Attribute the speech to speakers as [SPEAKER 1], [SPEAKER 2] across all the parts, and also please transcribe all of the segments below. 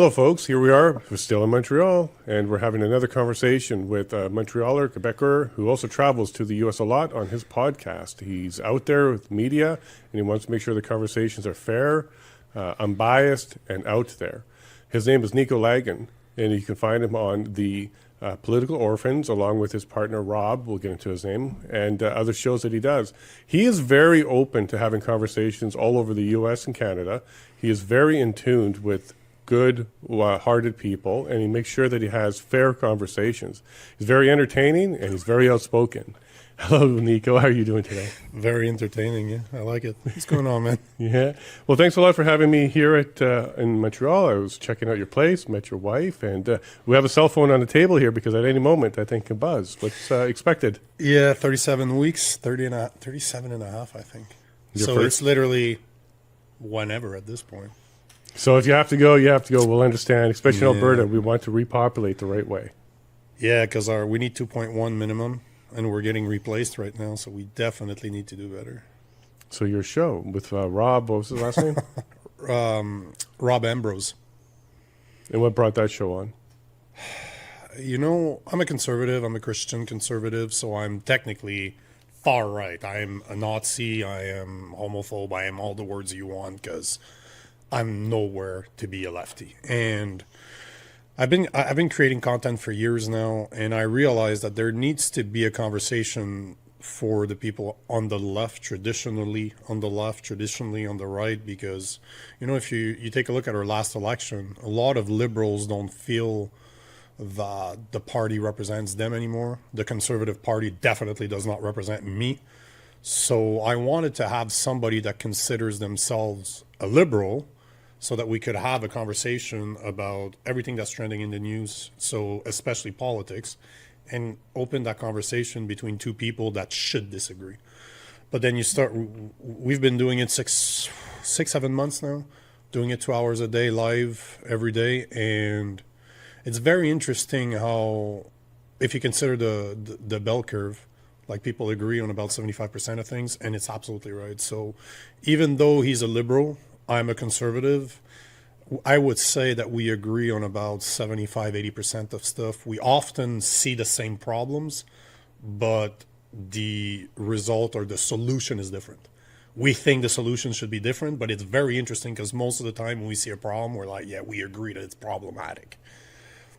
[SPEAKER 1] Hello, folks. Here we are. We're still in Montreal, and we're having another conversation with a Montrealer, Quebecer, who also travels to the U.S. a lot on his podcast. He's out there with media, and he wants to make sure the conversations are fair, unbiased, and out there. His name is Nico Lagan, and you can find him on the Political Orphans, along with his partner Rob, we'll get into his name, and other shows that he does. He is very open to having conversations all over the U.S. and Canada. He is very in tune with good-hearted people, and he makes sure that he has fair conversations. He's very entertaining, and he's very outspoken. Hello, Nico. How are you doing today?
[SPEAKER 2] Very entertaining, yeah. I like it. What's going on, man?
[SPEAKER 1] Yeah. Well, thanks a lot for having me here in Montreal. I was checking out your place, met your wife, and we have a cell phone on the table here because at any moment I think can buzz. What's expected?
[SPEAKER 2] Yeah, 37 weeks, 37 and a half, I think.
[SPEAKER 1] Your
[SPEAKER 2] so
[SPEAKER 1] first?
[SPEAKER 2] It's literally whenever at this point.
[SPEAKER 1] So if you have to go, you have to go. We'll understand. Especially in Alberta, we want to repopulate the right way.
[SPEAKER 2] Yeah, because we need 2.1 minimum, and we're getting replaced right now, so we definitely need to do better.
[SPEAKER 1] So your show with Rob, what was his last name?
[SPEAKER 2] Rob Ambrose.
[SPEAKER 1] And what brought that show on?
[SPEAKER 2] You know, I'm a conservative. I'm a Christian conservative, so I'm technically far right. I'm a Nazi. I am homophobe. I am all the words you want because I'm nowhere to be a lefty. And I've been creating content for years now, and I realized that there needs to be a conversation for the people on the left, traditionally on the right, because, you know, if you take a look at our last election, a lot of liberals don't feel that the party represents them anymore. The Conservative Party definitely does not represent me. So I wanted to have somebody that considers themselves a liberal so that we could have a conversation about everything that's trending in the news, so especially politics, and open that conversation between two people that should disagree. But then we've been doing it 7 months now, doing it 2 hours a day, live every day, and it's very interesting how, if you consider the bell curve, like people agree on about 75% of things, and it's absolutely right. So even though he's a liberal, I'm a conservative, I would say that we agree on about 75-80% of stuff. We often see the same problems, but the result or the solution is different. We think the solution should be different, but it's very interesting because most of the time when we see a problem, we're like, yeah, we agree that it's problematic.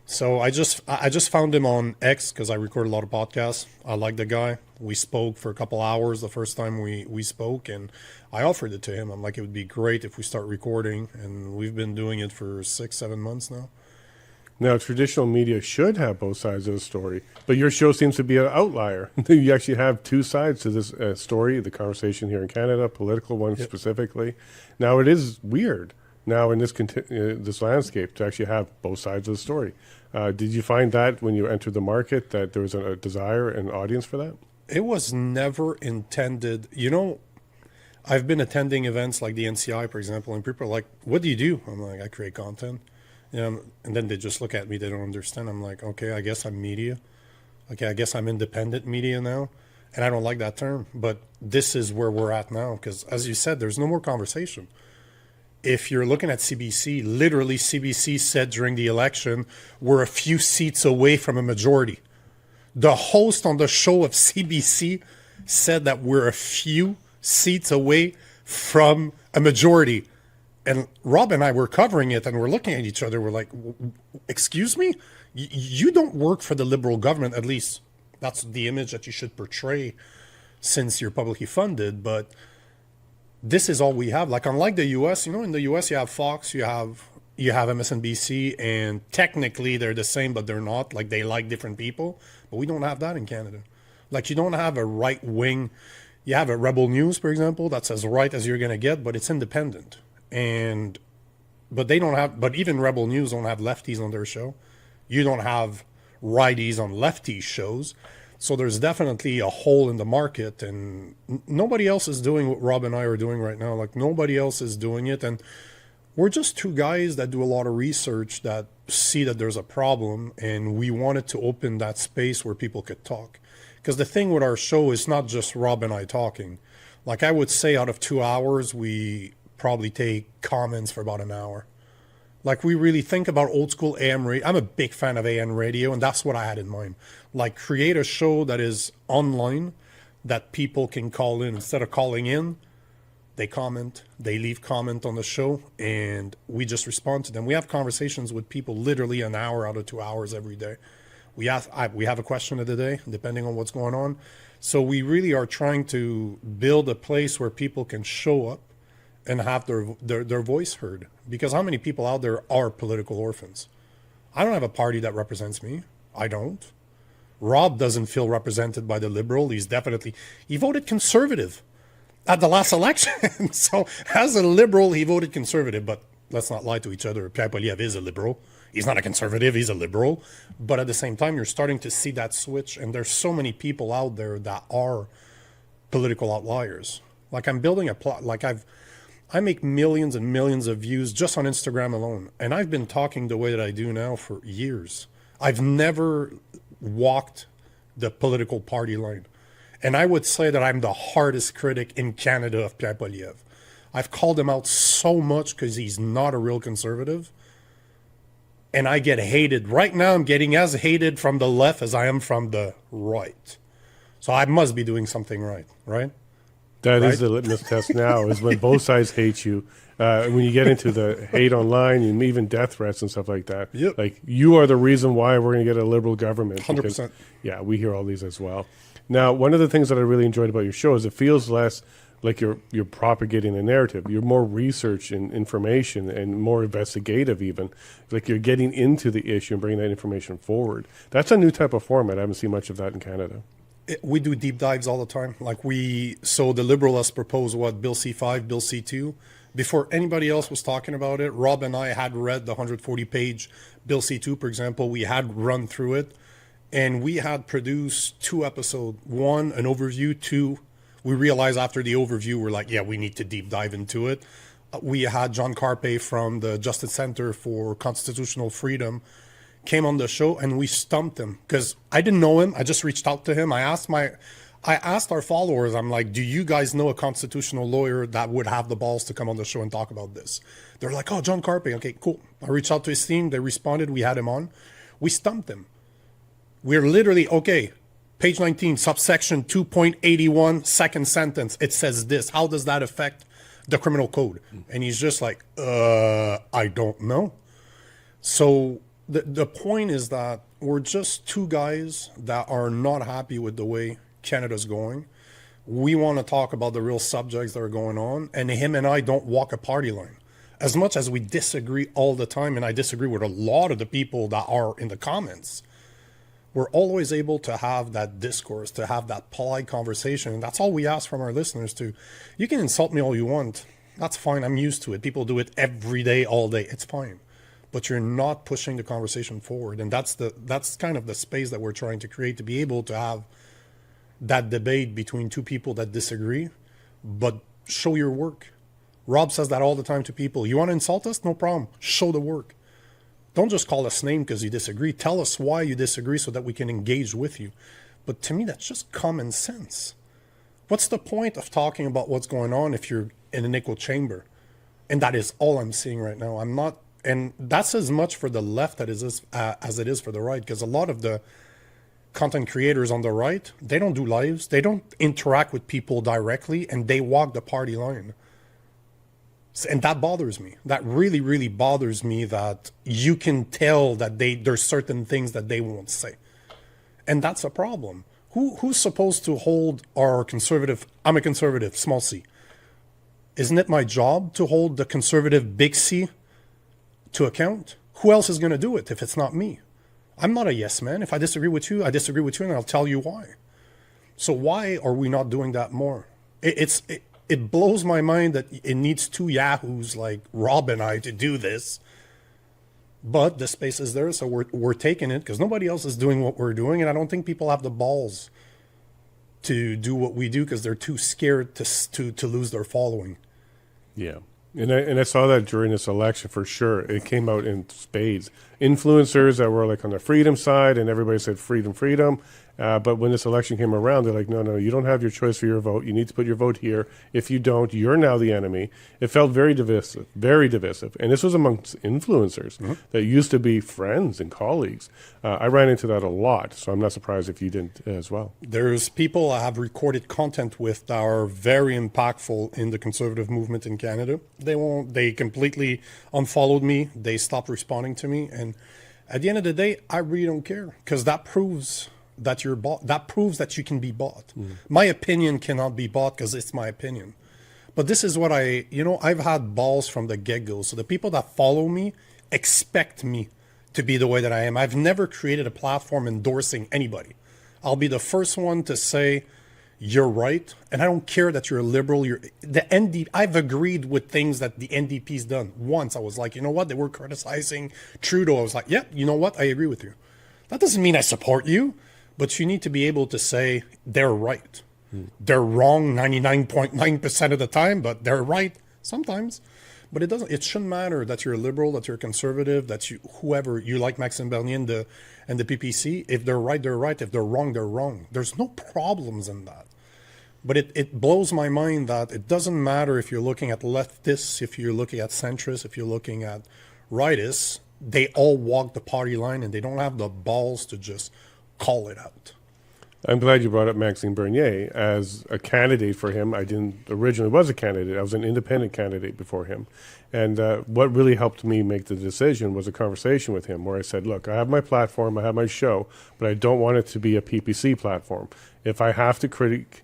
[SPEAKER 2] So I just found him on X because I record a lot of podcasts. I like the guy. We spoke for a couple hours the first time we spoke, and I offered it to him. I'm like, it would be great if we start recording, and we've been doing it for 6-7 months now.
[SPEAKER 1] Now, traditional media should have both sides of the story, but your show seems to be an outlier. You actually have two sides to this story, the conversation here in Canada, political one specifically. Now, it is weird now in this landscape to actually have both sides of the story. Did you find that when you entered the market that there was a desire and audience for that?
[SPEAKER 2] It was never intended. You know, I've been attending events like the NCI, for example, and people are like, what do you do? I'm like, I create content. And then they just look at me. They don't understand. I'm like, okay, I guess I'm media. Okay, I guess I'm independent media now. And I don't like that term. But this is where we're at now because, as you said, there's no more conversation. If you're looking at CBC, literally CBC said during the election, we're a few seats away from a majority. The host on the show of CBC said that we're a few seats away from a majority. And Rob and I were covering it and we're looking at each other. We're like, excuse me? You don't work for the Liberal government, at least that's the image that you should portray since you're publicly funded. But this is all we have. Like, unlike the U.S., you know, in the U.S. you have Fox, you have MSNBC, and technically they're the same, but they're not. Like, they like different people. But we don't have that in Canada. Like, you don't have a right wing. You have a Rebel News, for example, that's as right as you're going to get, but it's independent. But they don't have, but even Rebel News don't have lefties on their show. You don't have righties on lefty shows. So there's definitely a hole in the market, and nobody else is doing what Rob and I are doing right now. Like, nobody else is doing it. And we're just two guys that do a lot of research that see that there's a problem, and we wanted to open that space where people could talk. Because the thing with our show is not just Rob and I talking. Like, I would say out of 2 hours, we probably take comments for about an hour. Like, we really think about old school AM radio. I'm a big fan of AM radio, and that's what I had in mind. Like, create a show that is online that people can call in. Instead of calling in, they comment, they leave comment on the show, and we just respond to them. We have conversations with people literally an hour out of 2 hours every day. We have a question of the day, depending on what's going on. So we really are trying to build a place where people can show up and have their voice heard. Because how many people out there are political orphans? I don't have a party that represents me. I don't. Rob doesn't feel represented by the Liberal. He voted Conservative at the last election. So as a Liberal, he voted Conservative. But let's not lie to each other. Pierre Poilievre is a Liberal. He's not a Conservative. He's a Liberal. But at the same time, you're starting to see that switch. And there's so many people out there that are political outliers. Like, I'm building a plot. Like, I make millions and millions of views just on Instagram alone. And I've been talking the way that I do now for years. I've never walked the political party line. And I would say that I'm the hardest critic in Canada of Pierre Poilievre. I've called him out so much because he's not a real conservative. And I get hated. Right now, I'm getting as hated from the left as I am from the right. So I must be doing something right, right?
[SPEAKER 1] That is the litmus test now, is when both sides hate you. When you get into the hate online and even death threats and stuff like that.
[SPEAKER 2] Yep.
[SPEAKER 1] Like, you are the reason why we're going to get a Liberal government.
[SPEAKER 2] 100%.
[SPEAKER 1] Because, yeah, we hear all these as well. Now, one of the things that I really enjoyed about your show is it feels less like you're propagating a narrative. You're more research and information and more investigative even. Like, you're getting into the issue and bringing that information forward. That's a new type of format. I haven't seen much of that in Canada.
[SPEAKER 2] We do deep dives all the time. So the Liberal has proposed Bill C5, Bill C2. Before anybody else was talking about it, Rob and I had read the 140-page Bill C2, for example. We had run through it, and we had produced 2 episodes. 1, an overview. 2, we realized after the overview, we're like, yeah, we need to deep dive into it. We had John Carpe from the Justice Center for Constitutional Freedom came on the show, and we stumped him because I didn't know him. I just reached out to him. I asked our followers, I'm like, do you guys know a constitutional lawyer that would have the balls to come on the show and talk about this? They're like, oh, John Carpe. Okay, cool. I reached out to his team. They responded. We had him on. We stumped him. We're literally, okay, page 19, subsection 2.81, second sentence. It says this. How does that affect the criminal code? And he's just like, I don't know. So the point is that we're just 2 guys that are not happy with the way Canada's going. We want to talk about the real subjects that are going on, and him and I don't walk a party line. As much as we disagree all the time, and I disagree with a lot of the people that are in the comments, we're always able to have that discourse, to have that polite conversation. And that's all we ask from our listeners too. You can insult me all you want. That's fine. I'm used to it. People do it every day, all day. It's fine. But you're not pushing the conversation forward. And that's kind of the space that we're trying to create, to be able to have that debate between 2 people that disagree, but show your work. Rob says that all the time to people. You want to insult us? No problem. Show the work. Don't just call us name because you disagree. Tell us why you disagree so that we can engage with you. But to me, that's just common sense. What's the point of talking about what's going on if you're in an echo chamber? And that is all I'm seeing right now. I'm not, and that's as much for the left as it is for the right, because a lot of the content creators on the right, they don't do lives, they don't interact with people directly, and they walk the party line. And that bothers me. That really, really bothers me, that you can tell that there's certain things that they won't say. And that's a problem. Who's supposed to hold our conservative, I'm a conservative, small c. Isn't it my job to hold the conservative big C to account? Who else is going to do it if it's not me? I'm not a yes man. If I disagree with you, I disagree with you, and I'll tell you why. So why are we not doing that more? It blows my mind that it needs 2 yahoos like Rob and I to do this. But the space is there, so we're taking it because nobody else is doing what we're doing, and I don't think people have the balls to do what we do because they're too scared to lose their following.
[SPEAKER 1] Yeah. And I saw that during this election for sure. It came out in spades. Influencers that were like on the freedom side, and everybody said freedom, freedom. But when this election came around, they're like, no, you don't have your choice for your vote. You need to put your vote here. If you don't, you're now the enemy. It felt very divisive, very divisive. And this was amongst influencers that used to be friends and colleagues. I ran into that a lot, so I'm not surprised if you didn't as well.
[SPEAKER 2] There's people I have recorded content with that are very impactful in the conservative movement in Canada. They completely unfollowed me. They stopped responding to me. And at the end of the day, I really don't care, because that proves that you're bought. That proves that you can be bought. My opinion cannot be bought because it's my opinion. But this is what I've had balls from the get-go. So the people that follow me expect me to be the way that I am. I've never created a platform endorsing anybody. I'll be the first one to say, you're right. And I don't care that you're a liberal. I've agreed with things that the NDP's done. Once I was like, you know what? They were criticizing Trudeau. I was like, yeah, you know what? I agree with you. That doesn't mean I support you, but you need to be able to say they're right. They're wrong 99.9% of the time, but they're right sometimes. But it shouldn't matter that you're a liberal, that you're a conservative, that whoever you like, Maxime Bernier and the PPC. If they're right, they're right. If they're wrong, they're wrong. There's no problems in that. But it blows my mind that it doesn't matter if you're looking at leftists, if you're looking at centrists, if you're looking at rightists, they all walk the party line and they don't have the balls to just call it out.
[SPEAKER 1] I'm glad you brought up Maxime Bernier as a candidate for him. I didn't originally was a candidate. I was an independent candidate before him. And what really helped me make the decision was a conversation with him where I said, look, I have my platform, I have my show, but I don't want it to be a PPC platform. If I have to critique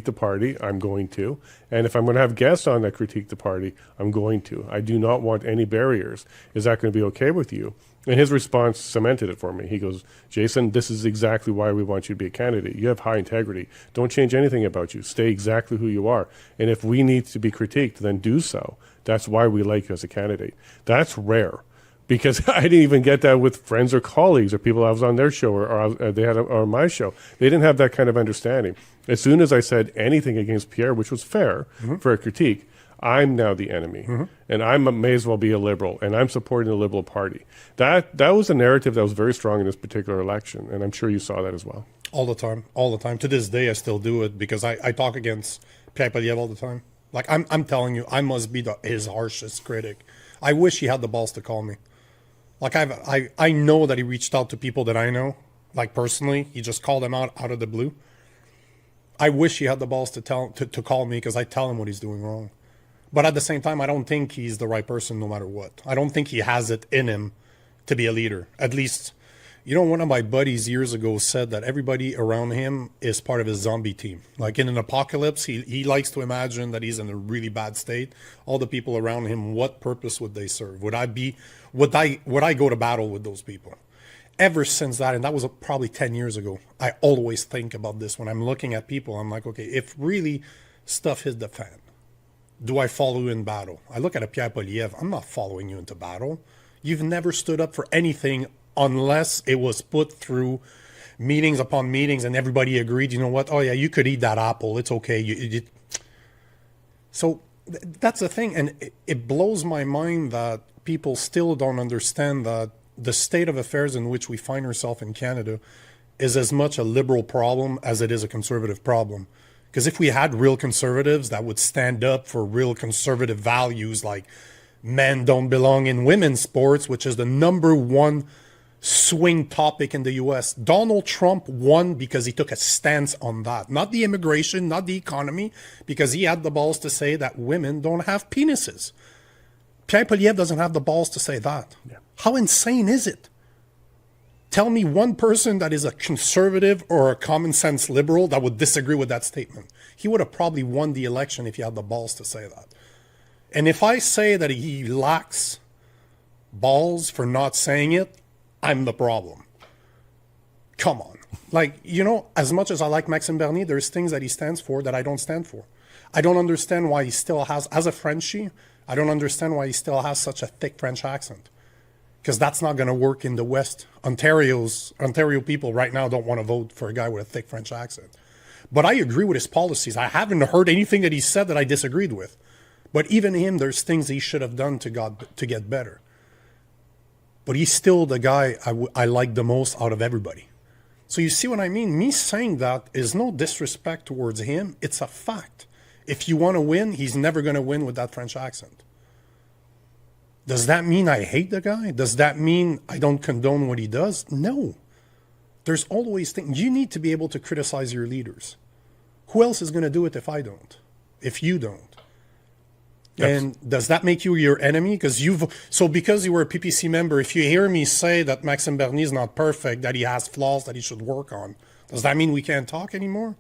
[SPEAKER 1] the party, I'm going to. And if I'm going to have guests on that critique the party, I'm going to. I do not want any barriers. Is that going to be okay with you? And his response cemented it for me. He goes, Jason, this is exactly why we want you to be a candidate. You have high integrity. Don't change anything about you. Stay exactly who you are. And if we need to be critiqued, then do so. That's why we like you as a candidate. That's rare. Because I didn't even get that with friends or colleagues or people I was on their show or they had on my show. They didn't have that kind of understanding. As soon as I said anything against Pierre, which was fair for a critique, I'm now the enemy, and I may as well be a liberal, and I'm supporting the Liberal Party. That was a narrative that was very strong in this particular election, and I'm sure you saw that as well.
[SPEAKER 2] All the time. To this day, I still do it because I talk against Pierre Poilievre all the time. Like, I'm telling you, I must be his harshest critic. I wish he had the balls to call me. Like, I know that he reached out to people that I know, like personally. He just called them out of the blue. I wish he had the balls to call me, because I tell him what he's doing wrong. But at the same time, I don't think he's the right person no matter what. I don't think he has it in him to be a leader. At least, one of my buddies years ago said that everybody around him is part of his zombie team. Like in an apocalypse, he likes to imagine that he's in a really bad state. All the people around him, what purpose would they serve? Would I go to battle with those people? Ever since that, and that was probably 10 years ago, I always think about this when I'm looking at people. I'm like, okay, if really stuff hit the fan, do I follow you in battle? I look at a Pierre Poilievre. I'm not following you into battle. You've never stood up for anything unless it was put through meetings upon meetings and everybody agreed, you know what? Oh, yeah, you could eat that apple. It's okay. So that's the thing. And it blows my mind that people still don't understand that the state of affairs in which we find ourselves in Canada is as much a liberal problem as it is a conservative problem. Because if we had real conservatives that would stand up for real conservative values like men don't belong in women's sports, which is the number one swing topic in the U.S. Donald Trump won because he took a stance on that. Not the immigration, not the economy, because he had the balls to say that women don't have penises. Pierre Poilievre doesn't have the balls to say that. Yeah. How insane is it? Tell me one person that is a conservative or a common sense liberal that would disagree with that statement. He would have probably won the election if he had the balls to say that. And if I say that he lacks balls for not saying it, I'm the problem. Come on. Like, as much as I like Maxime Bernier, there's things that he stands for that I don't stand for. I don't understand why he still has, as a Frenchie, I don't understand why he still has such a thick French accent. Because that's not going to work in the West. Ontario people right now don't want to vote for a guy with a thick French accent. But I agree with his policies. I haven't heard anything that he said that I disagreed with. But even him, there's things he should have done to get better. But he's still the guy I like the most out of everybody. So you see what I mean? Me saying that is no disrespect towards him. It's a fact. If you want to win, he's never going to win with that French accent. Does that mean I hate the guy? Does that mean I don't condone what he does? No. There's always things. You need to be able to criticize your leaders. Who else is going to do it if I don't? If you don't?
[SPEAKER 1] Yes.
[SPEAKER 2] And does that make you your enemy? Because you were a PPC member, if you hear me say that Maxime Bernier is not perfect, that he has flaws that he should work on, does that mean we can't talk anymore?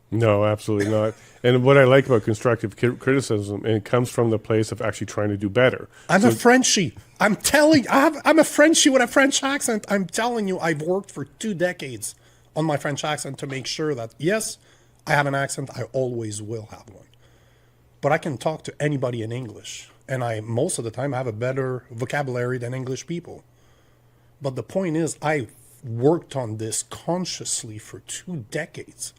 [SPEAKER 1] No, absolutely not. And what I like about constructive criticism, and it comes from the place of actually trying to do better.
[SPEAKER 2] I'm a Frenchie. I'm a Frenchie with a French accent. I'm telling you, I've worked for 2 decades on my French accent to make sure that, yes, I have an accent. I always will have one. But I can talk to anybody in English. And most of the time, have a better vocabulary than English people. But the point is, I worked on this consciously for 2 decades.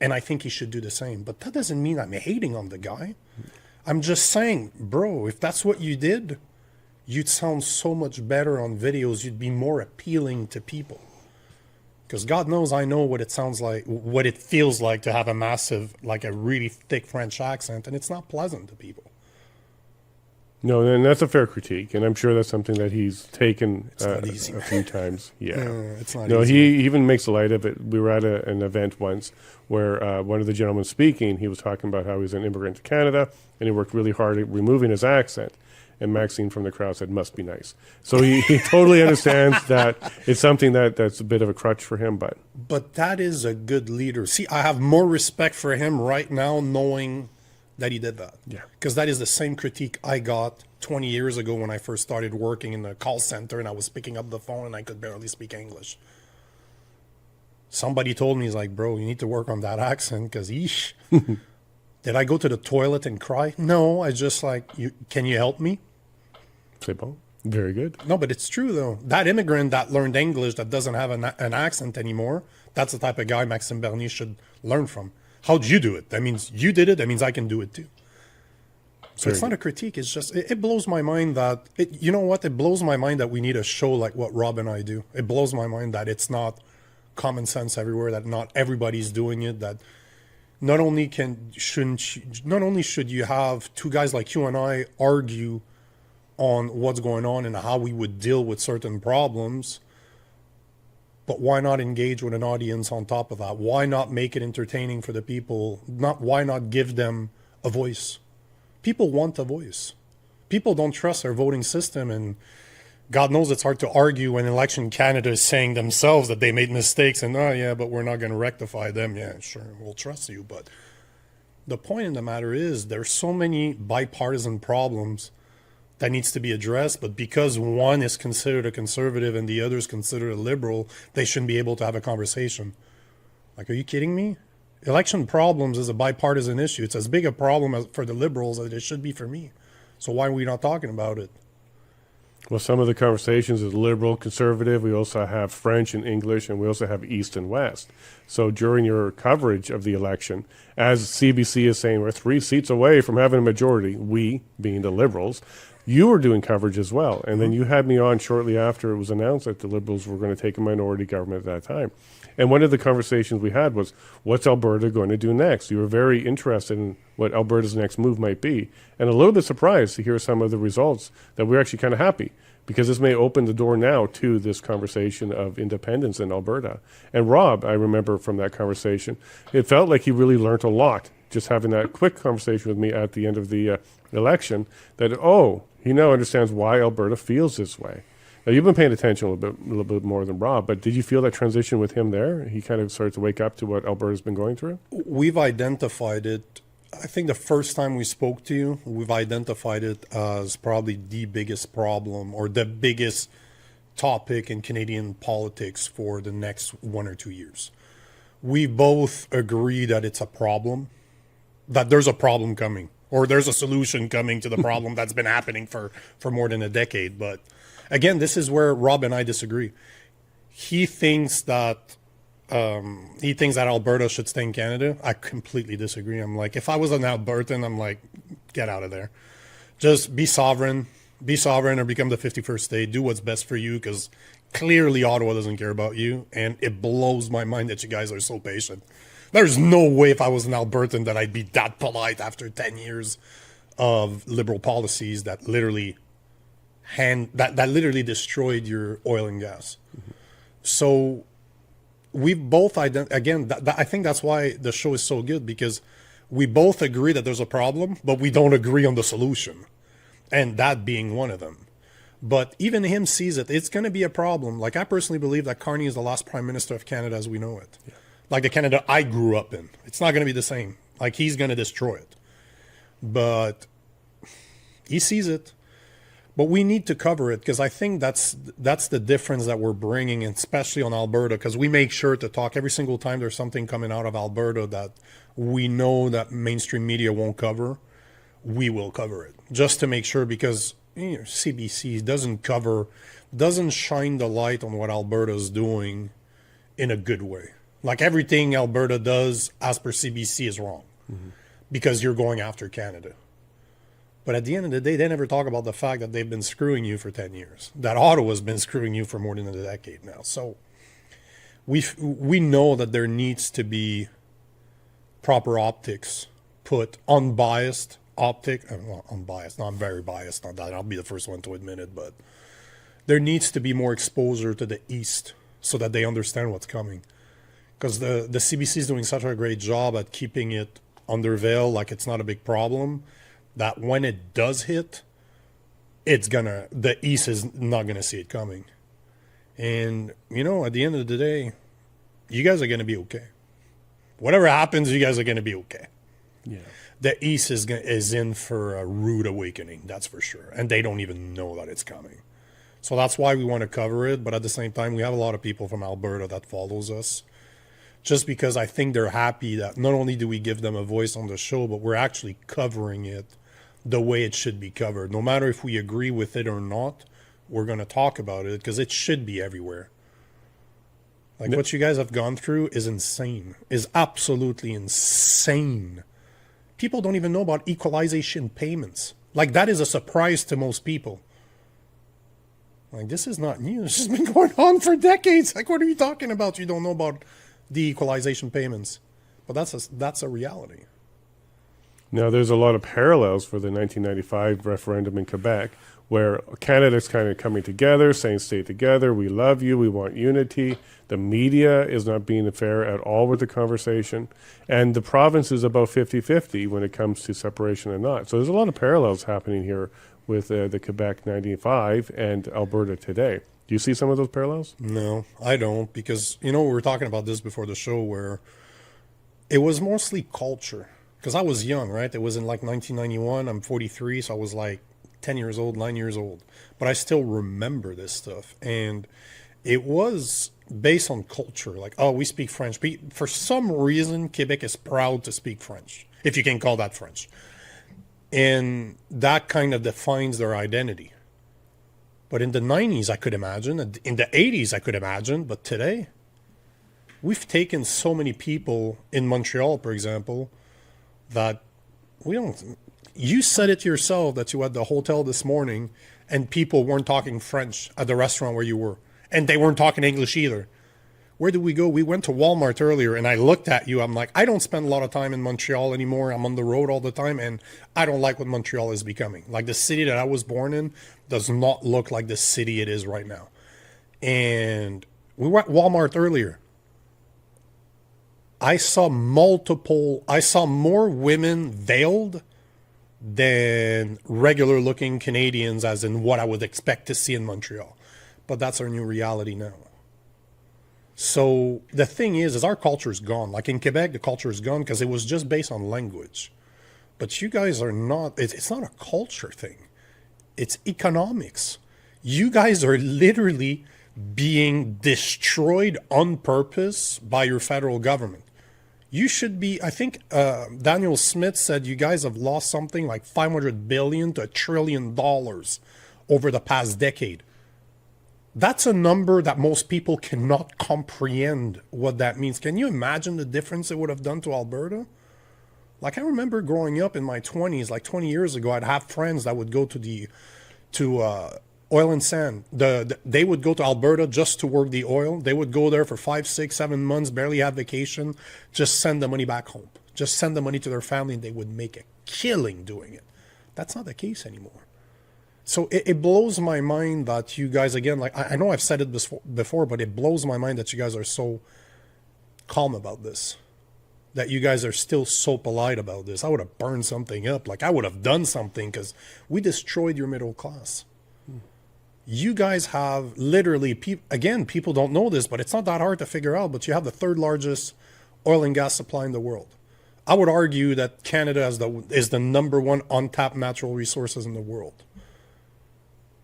[SPEAKER 2] And I think he should do the same. But that doesn't mean I'm hating on the guy. I'm just saying, bro, if that's what you did, you'd sound so much better on videos. You'd be more appealing to people. Because God knows I know what it sounds like, what it feels like to have a really thick French accent. And it's not pleasant to people.
[SPEAKER 1] No, and that's a fair critique, and I'm sure that's something that he's taken
[SPEAKER 2] not
[SPEAKER 1] a
[SPEAKER 2] easy,
[SPEAKER 1] few times. Yeah,
[SPEAKER 2] it's not
[SPEAKER 1] no,
[SPEAKER 2] easy.
[SPEAKER 1] he even makes light of it. We were at an event once where one of the gentlemen speaking, he was talking about how he's an immigrant to Canada, and he worked really hard at removing his accent. And Maxine from the crowd said, "Must be nice." So he totally understands that it's something that's a bit of a crutch for him.
[SPEAKER 2] But that is a good leader. See, I have more respect for him right now knowing that he did that.
[SPEAKER 1] Yeah.
[SPEAKER 2] Because that is the same critique I got 20 years ago when I first started working in the call center and I was picking up the phone and I could barely speak English. Somebody told me, he's like, bro, you need to work on that accent because yeesh. Did I go to the toilet and cry? No, I just can you help me?
[SPEAKER 1] C'est bon. Very good.
[SPEAKER 2] No, but it's true though. That immigrant that learned English that doesn't have an accent anymore, that's the type of guy Maxime Bernier should learn from. How'd you do it? That means you did it. That means I can do it too. So it's not a critique. It's just, it blows my mind that, you know what? It blows my mind that we need a show like what Rob and I do. It blows my mind that it's not common sense everywhere, that not everybody's doing it, that not only should you have 2 guys like you and I argue on what's going on and how we would deal with certain problems, but why not engage with an audience on top of that? Why not make it entertaining for the people? Why not give them a voice? People want a voice. People don't trust our voting system, and God knows it's hard to argue when Election Canada is saying themselves that they made mistakes and, oh yeah, but we're not going to rectify them. Yeah, sure, we'll trust you. But the point in the matter is there's so many bipartisan problems that needs to be addressed, but because one is considered a conservative and the other is considered a liberal, they shouldn't be able to have a conversation. Like, are you kidding me? Election problems is a bipartisan issue. It's as big a problem for the liberals as it should be for me. So why are we not talking about it?
[SPEAKER 1] Well, some of the conversations is liberal, conservative. We also have French and English, and we also have East and West. So during your coverage of the election, as CBC is saying, we're 3 seats away from having a majority, we being the liberals, you were doing coverage as well. And then you had me on shortly after it was announced that the Liberals were going to take a minority government at that time. And one of the conversations we had was, what's Alberta going to do next? You were very interested in what Alberta's next move might be. And a little bit surprised to hear some of the results that we're actually kind of happy, because this may open the door now to this conversation of independence in Alberta. And Rob, I remember from that conversation, it felt like he really learned a lot just having that quick conversation with me at the end of the election, that, he now understands why Alberta feels this way. Now, you've been paying attention a little bit more than Rob, but did you feel that transition with him there? He kind of started to wake up to what Alberta's been going through?
[SPEAKER 2] We've identified it. I think the first time we spoke to you, we've identified it as probably the biggest problem or the biggest topic in Canadian politics for the next 1 or 2 years. We both agree that it's a problem, that there's a problem coming, or there's a solution coming to the problem that's been happening for more than a decade. But again, this is where Rob and I disagree. He thinks that Alberta should stay in Canada. I completely disagree. I'm like, if I was an Albertan, I'm like, get out of there. Just be sovereign or become the 51st state. Do what's best for you, because Clearly, Ottawa doesn't care about you, and it blows my mind that you guys are so patient. There's no way if I was an Albertan that I'd be that polite after 10 years of liberal policies that literally that literally destroyed your oil and gas. Mm-hmm. So we've both again. I think that's why the show is so good, because we both agree that there's a problem, but we don't agree on the solution, and that being one of them. But even him sees it. It's going to be a problem. Like, I personally believe that Carney is the last prime minister of Canada as we know it. Yeah. Like the Canada I grew up in. It's not going to be the same. Like, he's going to destroy it. But he sees it. But we need to cover it, because I think that's the difference that we're bringing, especially on Alberta, because we make sure to talk every single time there's something coming out of Alberta that we know that mainstream media won't cover. We will cover it, just to make sure, because CBC doesn't shine the light on what Alberta is doing in a good way. Like, everything Alberta does as per CBC is wrong, because you're going after Canada. But at the end of the day, they never talk about the fact that they've been screwing you for 10 years, that Ottawa's been screwing you for more than a decade now. So we know that there needs to be proper optics put, unbiased unbiased. No, I'm very biased on that. I'll be the first one to admit it, but there needs to be more exposure to the East so that they understand what's coming. Because the CBC is doing such a great job at keeping it under veil, like it's not a big problem, that when it does hit, the East is not gonna see it coming. And at the end of the day, you guys are gonna be okay. Whatever happens, you guys are gonna be okay. Yeah. The East is in for a rude awakening, that's for sure. And they don't even know that it's coming. So that's why we want to cover it. But at the same time, we have a lot of people from Alberta that follows us. Just because I think they're happy that not only do we give them a voice on the show, but we're actually covering it the way it should be covered. No matter if we agree with it or not, we're going to talk about it, because it should be everywhere. Like, what you guys have gone through is insane. Is absolutely insane. People don't even know about equalization payments. Like, that is a surprise to most people. Like, this is not new. This has been going on for decades. Like, what are you talking about? You don't know about the equalization payments. But that's a reality.
[SPEAKER 1] Now, there's a lot of parallels for the 1995 referendum in Quebec, where Canada's kind of coming together, saying, stay together, we love you, we want unity. The media is not being fair at all with the conversation. And the province is about 50-50 when it comes to separation and not. So there's a lot of parallels happening here with the Quebec 95 and Alberta today. Do you see some of those parallels?
[SPEAKER 2] No, I don't, because, we were talking about this before the show, where it was mostly culture. Because I was young, right? It was in like 1991. I'm 43, so I was like 10 years old, 9 years old. But I still remember this stuff. And it was based on culture. Like, oh, we speak French. For some reason, Quebec is proud to speak French, if you can call that French. And that kind of defines their identity. But in the 90s, I could imagine. In the 80s, I could imagine. But today, we've taken so many people in Montreal, for example, that we don't. You said it yourself that you were at the hotel this morning and people weren't talking French at the restaurant where you were, and they weren't talking English either. Where did we go? We went to Walmart earlier, and I looked at you. I'm like, I don't spend a lot of time in Montreal anymore. I'm on the road all the time, and I don't like what Montreal is becoming. Like, the city that I was born in does not look like the city it is right now. And we were at Walmart earlier. I saw more women veiled than regular looking Canadians, as in what I would expect to see in Montreal. But that's our new reality now. So the thing is our culture is gone. Like in Quebec, the culture is gone because it was just based on language. But you guys are not, it's not a culture thing. It's economics. You guys are literally being destroyed on purpose by your federal government. You should be, I think Daniel Smith said you guys have lost something like $500 billion to $1 trillion over the past decade. That's a number that most people cannot comprehend what that means. Can you imagine the difference it would have done to Alberta? Like, I remember growing up in my 20s, like 20 years ago, I'd have friends that would go to Oil and sand. They would go to Alberta just to work the oil. They would go there for 5, 6, 7 months, barely have vacation, just send the money back home. Just send the money to their family and they would make a killing doing it. That's not the case anymore. So it blows my mind that you guys, again, like I know I've said it before, but it blows my mind that you guys are so calm about this. That you guys are still so polite about this. I would have burned something up. Like I would have done something because we destroyed your middle class. You guys have literally, again, people don't know this, but it's not that hard to figure out, but you have the third largest oil and gas supply in the world. I would argue that Canada is the number one untapped natural resources in the world.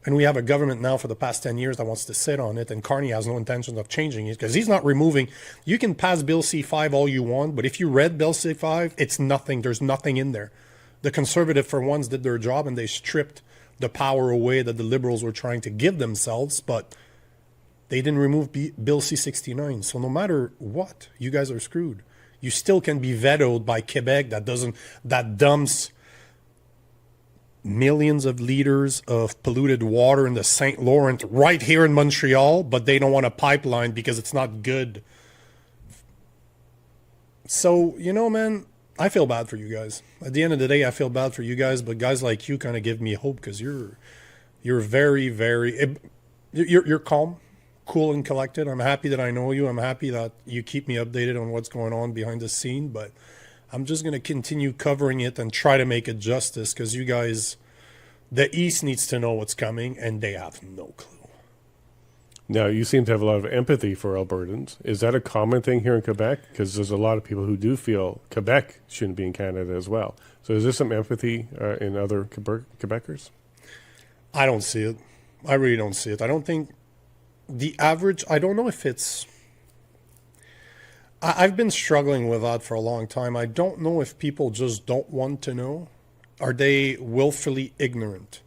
[SPEAKER 2] And we have a government now for the past 10 years that wants to sit on it, and Carney has no intention of changing it because he's not removing. You can pass Bill C-5 all you want, but if you read Bill C-5, it's nothing. There's nothing in there. The conservative, for once, did their job, and they stripped the power away that the liberals were trying to give themselves, but they didn't remove Bill C-69. So no matter what, you guys are screwed. You still can be vetoed by Quebec that dumps millions of liters of polluted water in the St. Lawrence right here in Montreal, but they don't want a pipeline because it's not good. So, man, I feel bad for you guys. At the end of the day, I feel bad for you guys, but guys like you kind of give me hope because you're very, very, you're calm, cool and collected. I'm happy that I know you. I'm happy that you keep me updated on what's going on behind the scene, but I'm just going to continue covering it and try to make it justice because you guys, the East needs to know what's coming and they have no clue.
[SPEAKER 1] Now, you seem to have a lot of empathy for Albertans. Is that a common thing here in Quebec? Because there's a lot of people who do feel Quebec shouldn't be in Canada as well. So is there some empathy in other Quebecers?
[SPEAKER 2] I don't see it. I really don't see it. I don't think the average, I don't know if it's, I've been struggling with that for a long time. I don't know if people just don't want to know. Are they willfully ignorant?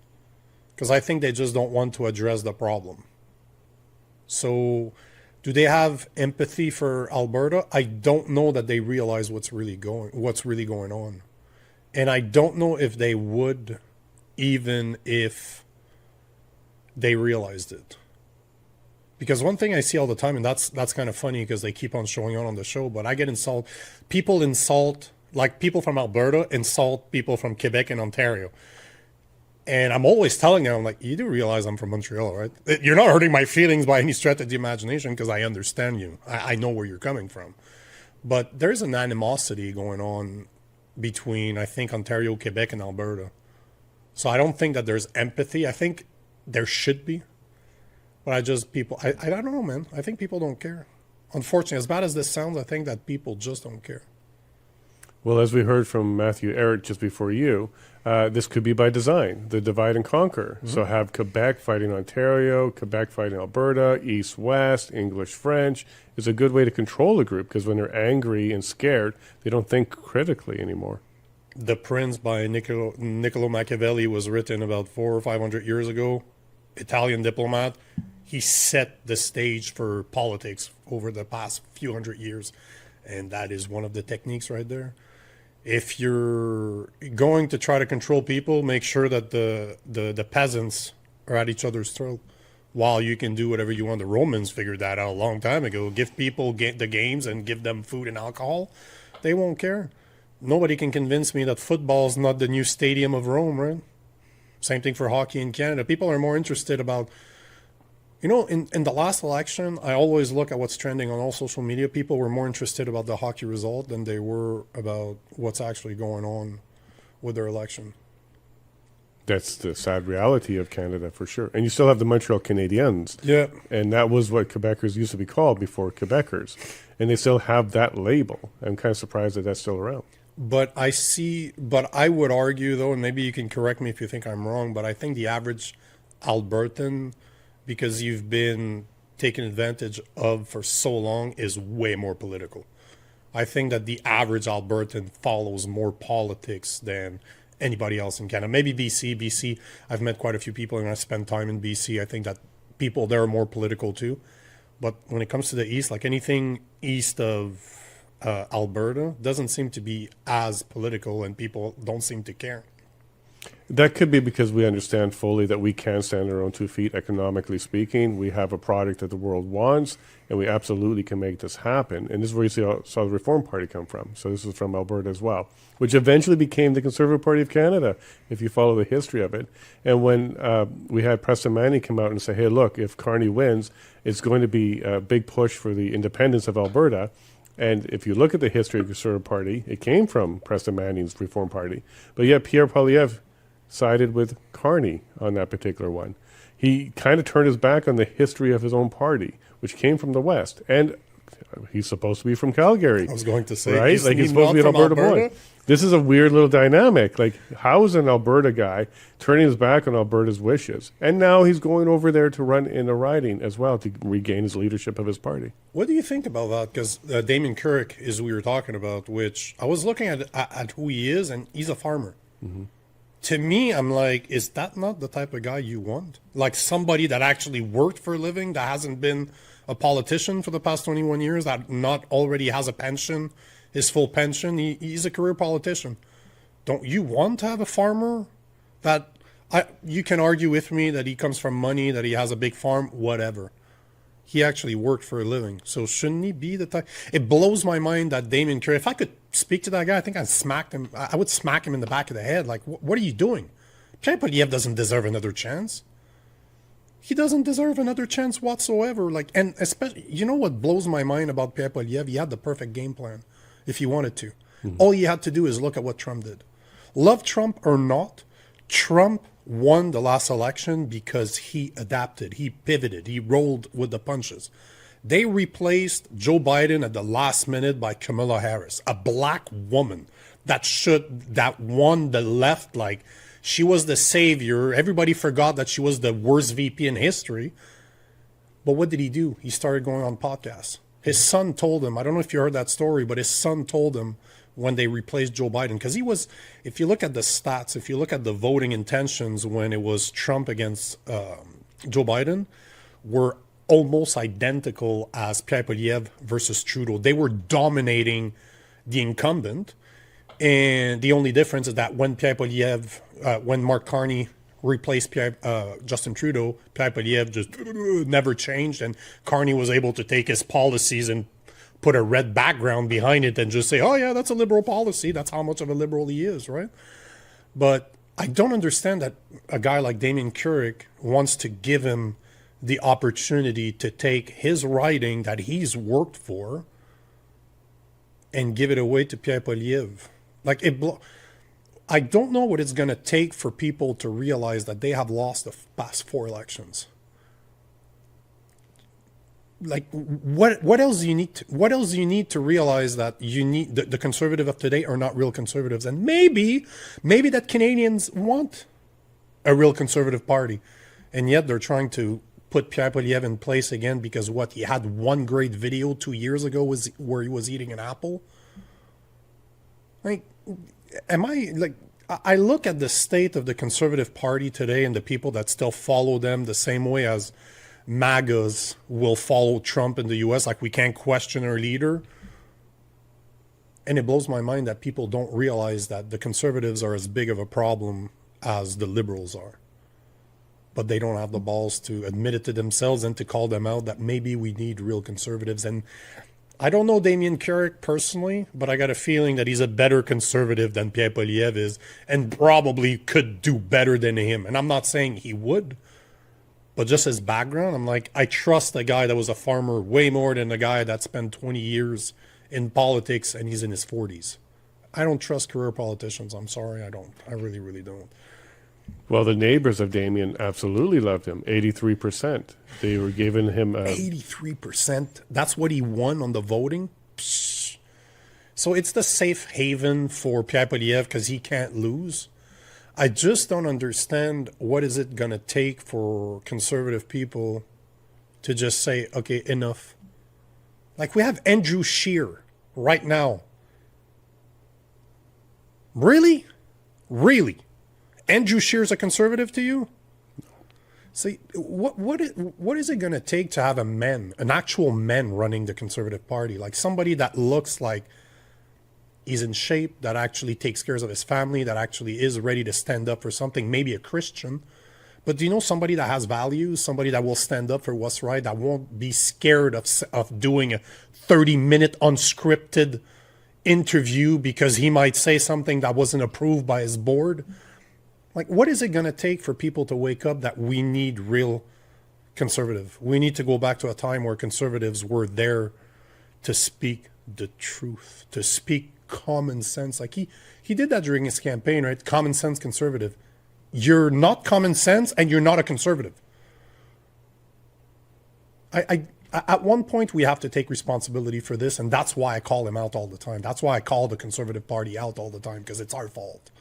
[SPEAKER 2] Because I think they just don't want to address the problem. So do they have empathy for Alberta? I don't know that they realize what's really going on. And I don't know if they would, even if they realized it. Because one thing I see all the time, and that's kind of funny because they keep on showing on the show, but I get insulted. People insult, like people from Alberta insult people from Quebec and Ontario. And I'm always telling them, like, you do realize I'm from Montreal, right? You're not hurting my feelings by any stretch of the imagination because I understand you. I know where you're coming from. But there's an animosity going on between, I think, Ontario, Quebec, and Alberta. So I don't think that there's empathy. I think there should be. But I don't know, man. I think people don't care. Unfortunately, as bad as this sounds, I think that people just don't care.
[SPEAKER 1] Well, as we heard from Matthew Ehret just before you, this could be by design, the divide and conquer. Mm-hmm. So have Quebec fighting Ontario, Quebec fighting Alberta, East-West, English-French is a good way to control a group because when they're angry and scared, they don't think critically anymore.
[SPEAKER 2] The Prince by Niccolo Machiavelli was written about 400 or 500 years ago. Italian diplomat. He set the stage for politics over the past few hundred years. And that is one of the techniques right there. If you're going to try to control people, make sure that the peasants are at each other's throat while you can do whatever you want. The Romans figured that out a long time ago. Give people the games and give them food and alcohol. They won't care. Nobody can convince me that football's not the new stadium of Rome, right? Same thing for hockey in Canada. People are more interested about, in the last election, I always look at what's trending on all social media. People were more interested about the hockey result than they were about what's actually going on with their election.
[SPEAKER 1] That's the sad reality of Canada for sure. And you still have the Montreal Canadiens. Yeah. And that was what Quebecers used to be called before Quebecers. And they still have that label. I'm kind of surprised that that's still around.
[SPEAKER 2] But I would argue, though, and maybe you can correct me if you think I'm wrong, but I think the average Albertan, because you've been taken advantage of for so long, is way more political. I think that the average Albertan follows more politics than anybody else in Canada. Maybe BC, I've met quite a few people and I spent time in BC. I think that people there are more political too. But when it comes to the East, like anything east of Alberta doesn't seem to be as political and people don't seem to care.
[SPEAKER 1] That could be because we understand fully that we can stand on our own 2 feet, economically speaking. We have a product that the world wants, and we absolutely can make this happen. And this is where you saw the Reform Party come from. So this is from Alberta as well, which eventually became the Conservative Party of Canada, if you follow the history of it. And when we had Preston Manning come out and say, hey, look, if Carney wins, it's going to be a big push for the independence of Alberta. And if you look at the history of the Conservative Party, it came from Preston Manning's Reform Party. But yet Pierre Poilievre sided with Carney on that particular one. He kind of turned his back on the history of his own party, which came from the West. And he's supposed to be from Calgary.
[SPEAKER 2] I was going to say,
[SPEAKER 1] right? Like he's supposed to be an Alberta boy. This is a weird little dynamic. Like, how is an Alberta guy turning his back on Alberta's wishes? And now he's going over there to run in a riding as well to regain his leadership of his party.
[SPEAKER 2] What do you think about that? Because Damien Carrick is who we were talking about, which I was looking at who he is, and he's a farmer. Mm-hmm. To me, I'm like, is that not the type of guy you want? Like somebody that actually worked for a living, that hasn't been a politician for the past 21 years, that not already has a pension, his full pension. He's a career politician. Don't you want to have a farmer that you can argue with me that he comes from money, that he has a big farm, whatever. He actually worked for a living. So shouldn't he be the type? It blows my mind that Damien Carrick, if I could speak to that guy, I think I'd smack him. I would smack him in the back of the head. Like, what are you doing? Pierre Poilievre doesn't deserve another chance. He doesn't deserve another chance whatsoever. Like, and especially, you know what blows my mind about Pierre Poilievre? He had the perfect game plan if he wanted to. Mm-hmm. All he had to do is look at what Trump did. Love Trump or not, Trump won the last election because he adapted, he pivoted, he rolled with the punches. They replaced Joe Biden at the last minute by Kamala Harris, a black woman that won the left. Like, she was the savior. Everybody forgot that she was the worst VP in history. But what did he do? He started going on podcasts. His son told him, I don't know if you heard that story, but his son told him when they replaced Joe Biden, because he was, if you look at the stats, if you look at the voting intentions when it was Trump against Joe Biden, were almost identical as Pierre Poilievre versus Trudeau. They were dominating the incumbent, and the only difference is that when Pierre Poilievre, when Mark Carney replaced Justin Trudeau, Pierre Poilievre just never changed, and Carney was able to take his policies and put a red background behind it and just say, oh yeah, that's a liberal policy. That's how much of a liberal he is, right? But I don't understand that a guy like Damien Carrick wants to give him the opportunity to take his writing that he's worked for and give it away to Pierre Poilievre. Like, I don't know what it's going to take for people to realize that they have lost the past 4 elections. Like, what else do you need to realize that you need the conservative of today are not real conservatives, and maybe that Canadians want a real conservative party, and yet they're trying to put Pierre Poilievre in place again because he had one great video 2 years ago where he was eating an apple. Like, I look at the state of the Conservative Party today and the people that still follow them the same way as MAGAs will follow Trump in the U.S. Like, we can't question our leader. And it blows my mind that people don't realize that the conservatives are as big of a problem as the liberals are. But they don't have the balls to admit it to themselves and to call them out that maybe we need real conservatives. And I don't know Damien Carrick personally, but I got a feeling that he's a better conservative than Pierre Poilievre is and probably could do better than him. And I'm not saying he would, but just his background, I'm like, I trust a guy that was a farmer way more than a guy that spent 20 years in politics and he's in his 40s. I don't trust career politicians. I'm sorry, I don't. I really, really don't.
[SPEAKER 1] Well, the neighbors of Damien absolutely loved him. 83%. They were giving him
[SPEAKER 2] 83%. That's what he won on the voting. Psh. So it's the safe haven for Pierre Poilievre because he can't lose. I just don't understand what is it going to take for conservative people to just say, okay, enough. Like, we have Andrew Scheer right now. Really? Really? Andrew Scheer's a conservative to you? See, what is it going to take to have an actual man running the Conservative Party? Like somebody that looks like he's in shape, that actually takes care of his family, that actually is ready to stand up for something, maybe a Christian. But do you know somebody that has values, somebody that will stand up for what's right, that won't be scared of doing a 30-minute unscripted interview because he might say something that wasn't approved by his board? Like, what is it going to take for people to wake up that we need real conservative? We need to go back to a time where conservatives were there to speak the truth, to speak common sense. Like he did that during his campaign, right? Common sense conservative. You're not common sense and you're not a conservative. At one point, we have to take responsibility for this, and that's why I call him out all the time. That's why I call the Conservative Party out all the time, because it's our fault.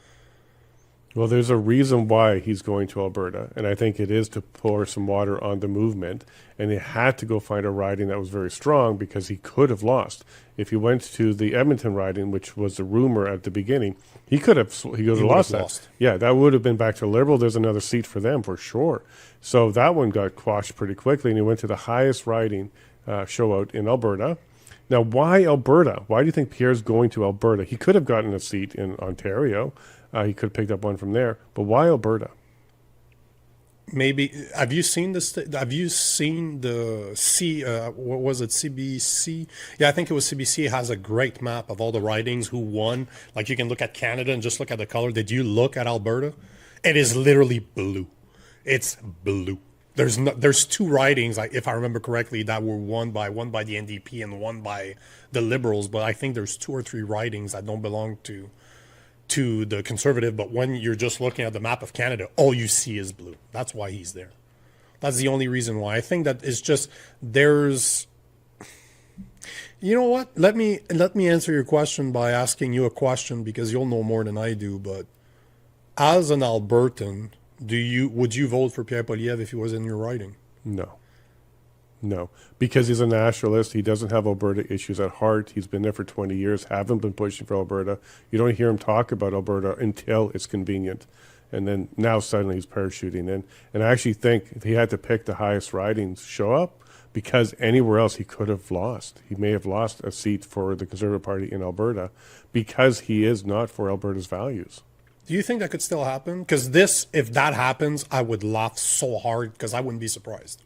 [SPEAKER 1] Well, there's a reason why he's going to Alberta, and I think it is to pour some water on the movement. And he had to go find a riding that was very strong because he could have lost. If he went to the Edmonton riding, which was the rumor at the beginning, he could have lost that. Yeah, that would have been back to Liberal. There's another seat for them for sure. So that one got quashed pretty quickly, and he went to the highest riding show out in Alberta. Now, why Alberta? Why do you think Pierre's going to Alberta? He could have gotten a seat in Ontario. He could have picked up one from there. But why Alberta?
[SPEAKER 2] Maybe have you seen this? Have you seen the what was it, CBC? Yeah, I think it was CBC. Has a great map of all the ridings who won. Like, you can look at Canada and just look at the color. Did you look at Alberta? It is literally blue. It's blue. There's two ridings, if I remember correctly, that were won by the NDP and one by the Liberals. But I think there's 2 or 3 ridings that don't belong to the Conservative. But when you're just looking at the map of Canada, all you see is blue. That's why he's there. That's the only reason why. I think that it's just there's. You know what? Let me answer your question by asking you a question, because you'll know more than I do. But as an Albertan, would you vote for Pierre Poilievre if he was in your riding?
[SPEAKER 1] No, because he's a nationalist. He doesn't have Alberta issues at heart. He's been there for 20 years, haven't been pushing for Alberta. You don't hear him talk about Alberta until it's convenient. And then now suddenly he's parachuting in. And I actually think if he had to pick the highest ridings show up, because anywhere else he could have lost. He may have lost a seat for the Conservative Party in Alberta because he is not for Alberta's values.
[SPEAKER 2] Do you think that could still happen? Because if that happens, I would laugh so hard, because I wouldn't be surprised.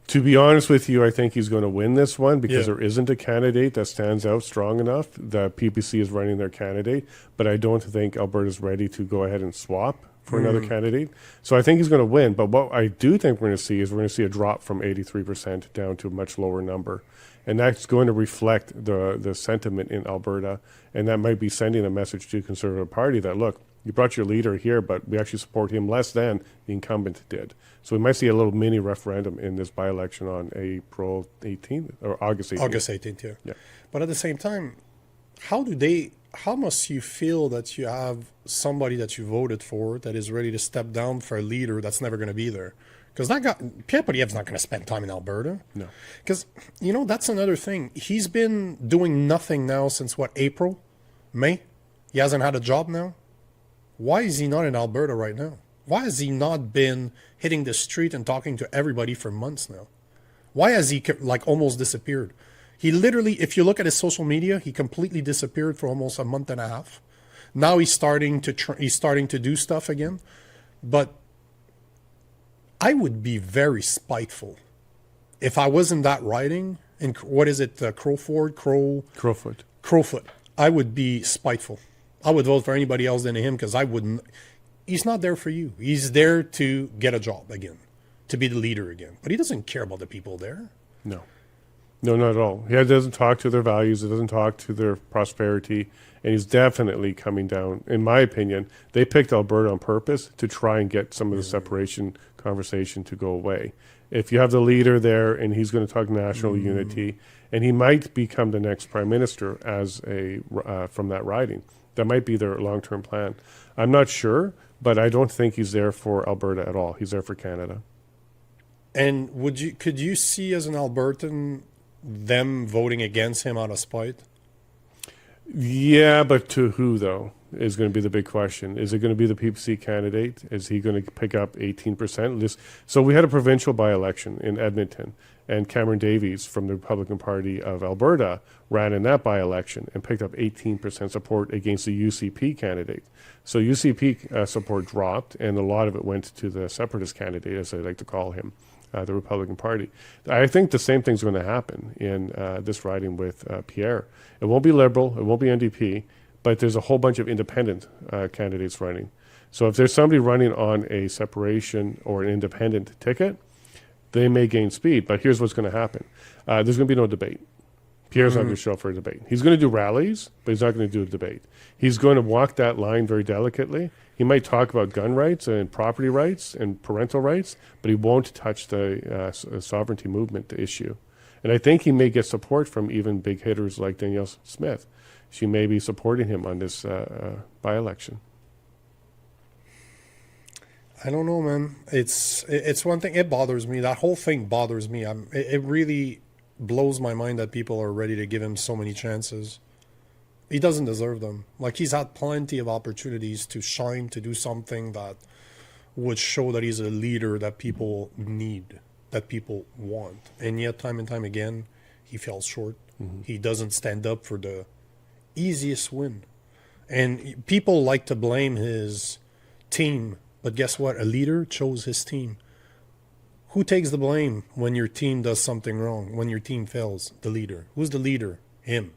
[SPEAKER 1] To be honest with you, I think he's going to win this one because there isn't a candidate that stands out strong enough. The PPC is running their candidate, but I don't think Alberta's ready to go ahead and swap for another candidate. So I think he's going to win. But what I do think we're going to see is we're going to see a drop from 83% down to a much lower number. And that's going to reflect the sentiment in Alberta. And that might be sending a message to the Conservative Party that, look, you brought your leader here, but we actually support him less than the incumbent did. So we might see a little mini referendum in this by-election on April 18th or August 18th.
[SPEAKER 2] August 18th, yeah. But at the same time, how must you feel that you have somebody that you voted for that is ready to step down for a leader that's never going to be there? Because Pierre Poilievre's not going to spend time in Alberta.
[SPEAKER 1] No.
[SPEAKER 2] Because, that's another thing. He's been doing nothing now since, April? May? He hasn't had a job now? Why is he not in Alberta right now? Why has he not been hitting the street and talking to everybody for months now? Why has he almost disappeared? He literally, if you look at his social media, he completely disappeared for almost a month and a half. Now he's starting to do stuff again. But I would be very spiteful if I was in that riding. In what is it, Crowfoot? I would be spiteful. I would vote for anybody else than him, because I wouldn't. He's not there for you. He's there to get a job again, to be the leader again. But he doesn't care about the people there.
[SPEAKER 1] No, not at all. He doesn't talk to their values. He doesn't talk to their prosperity. And he's definitely coming down. In my opinion, they picked Alberta on purpose to try and get some of the separation conversation to go away. If you have the leader there and he's going to talk national unity, and he might become the next prime minister as from that riding. That might be their long-term plan. I'm not sure, but I don't think he's there for Alberta at all. He's there for Canada.
[SPEAKER 2] And could you see, as an Albertan, them voting against him out of spite?
[SPEAKER 1] Yeah, but to who, though? is going to be the big question. Is it going to be the PPC candidate? Is he going to pick up 18%? So we had a provincial by-election in Edmonton, and Cameron Davies from the Republican Party of Alberta ran in that by-election and picked up 18% support against the UCP candidate. So UCP support dropped, and a lot of it went to the separatist candidate, as they like to call him, the Republican Party. I think the same thing's going to happen in this riding with Pierre. It won't be Liberal, it won't be NDP, but there's a whole bunch of independent candidates running. So if there's somebody running on a separation or an independent ticket, they may gain speed. But here's what's going to happen. There's going to be no debate. Pierre's not going to show up for a debate. He's going to do rallies, but he's not going to do a debate. He's going to walk that line very delicately. He might talk about gun rights and property rights and parental rights, but he won't touch the sovereignty movement issue. And I think he may get support from even big hitters like Danielle Smith. She may be supporting him on this by-election.
[SPEAKER 2] I don't know, man. It's one thing. It bothers me. That whole thing bothers me. It really blows my mind that people are ready to give him so many chances. He doesn't deserve them. Like, he's had plenty of opportunities to shine, to do something that would show that he's a leader that people need, that people want. And yet, time and time again, he falls short. Mm-hmm. He doesn't stand up for the easiest win. And people like to blame his team. But guess what? A leader chose his team. Who takes the blame when your team does something wrong, when your team fails? The leader. Who's the leader? Him.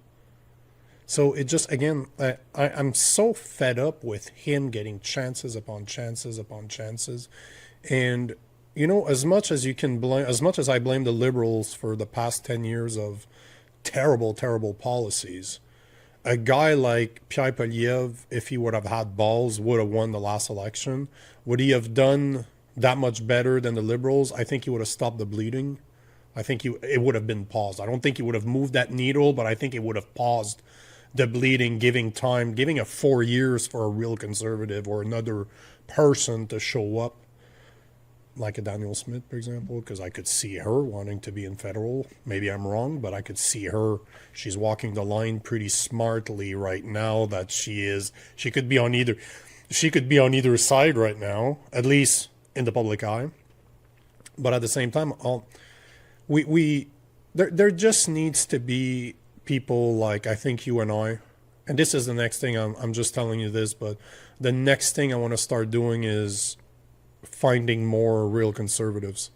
[SPEAKER 2] So it just, again, I'm so fed up with him getting chances upon chances upon chances. And, you know, as much as you can blame, as much as I blame the Liberals for the past 10 years of terrible, terrible policies, a guy like Pierre Poilievre, if he would have had balls, would have won the last election. Would he have done that much better than the Liberals? I think he would have stopped the bleeding. I think it would have been paused. I don't think he would have moved that needle, but I think it would have paused the bleeding, giving time, giving it 4 years for a real conservative or another person to show up, like a Danielle Smith, for example, because I could see her wanting to be in federal. Maybe I'm wrong, but I could see her. She's walking the line pretty smartly right now. That she could be on either side right now, at least in the public eye. But at the same time, there just needs to be people like, I think, you and I, and this is the next thing. I'm just telling you this, but the next thing I want to start doing is finding more real conservatives,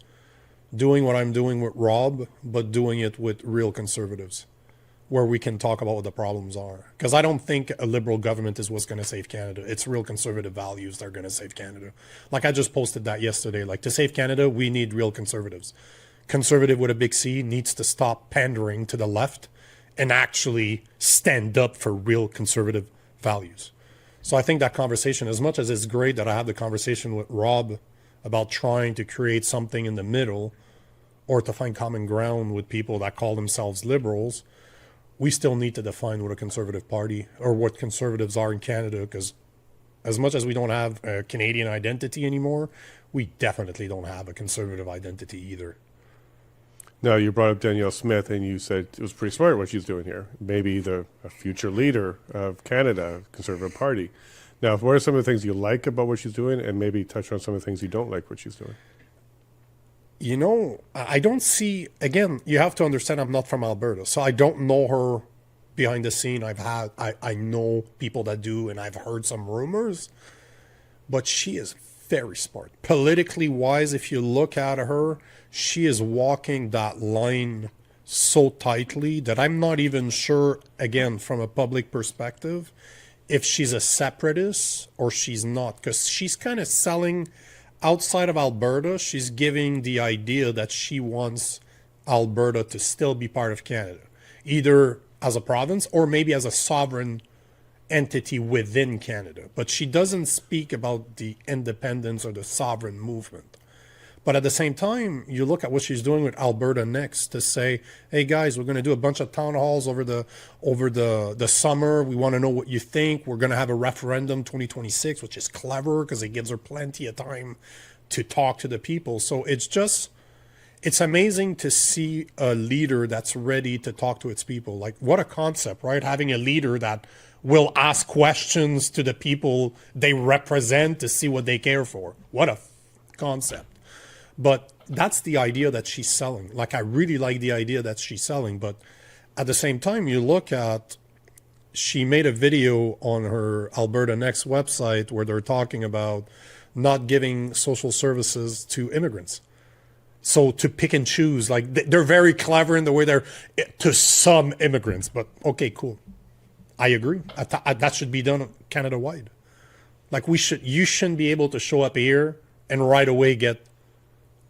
[SPEAKER 2] doing what I'm doing with Rob, but doing it with real conservatives, where we can talk about what the problems are. Because I don't think a Liberal government is what's going to save Canada. It's real conservative values that are going to save Canada. Like, I just posted that yesterday. Like, to save Canada, we need real conservatives. Conservative with a big C needs to stop pandering to the left and actually stand up for real conservative values. So I think that conversation, as much as it's great that I have the conversation with Rob about trying to create something in the middle or to find common ground with people that call themselves liberals, we still need to define what a conservative party or what conservatives are in Canada, because as much as we don't have a Canadian identity anymore, we definitely don't have a conservative identity either.
[SPEAKER 1] Now, you brought up Danielle Smith, and you said it was pretty smart what she's doing here. Maybe a future leader of Canada, Conservative Party. Now, what are some of the things you like about what she's doing, and maybe touch on some of the things you don't like what she's doing?
[SPEAKER 2] You know, I don't see, again, you have to understand I'm not from Alberta, so I don't know her behind the scene. I know people that do, and I've heard some rumors, but she is very smart. Politically wise, if you look at her, she is walking that line so tightly that I'm not even sure, again, from a public perspective, if she's a separatist or she's not. Because she's kind of selling, outside of Alberta, she's giving the idea that she wants Alberta to still be part of Canada, either as a province or maybe as a sovereign entity within Canada. But she doesn't speak about the independence or the sovereign movement. But at the same time, you look at what she's doing with Alberta Next to say, hey guys, we're going to do a bunch of town halls over the summer. We want to know what you think. We're going to have a referendum 2026, which is clever because it gives her plenty of time to talk to the people. So it's amazing to see a leader that's ready to talk to its people. Like, what a concept, right? Having a leader that will ask questions to the people they represent to see what they care for. What a concept. But that's the idea that she's selling. Like, I really like the idea that she's selling. But at the same time, you look at, she made a video on her Alberta Next website where they're talking about not giving social services to immigrants. So to pick and choose, like they're very clever in the way they're to some immigrants. But okay, cool. I agree. That should be done Canada-wide. Like you shouldn't be able to show up here and right away get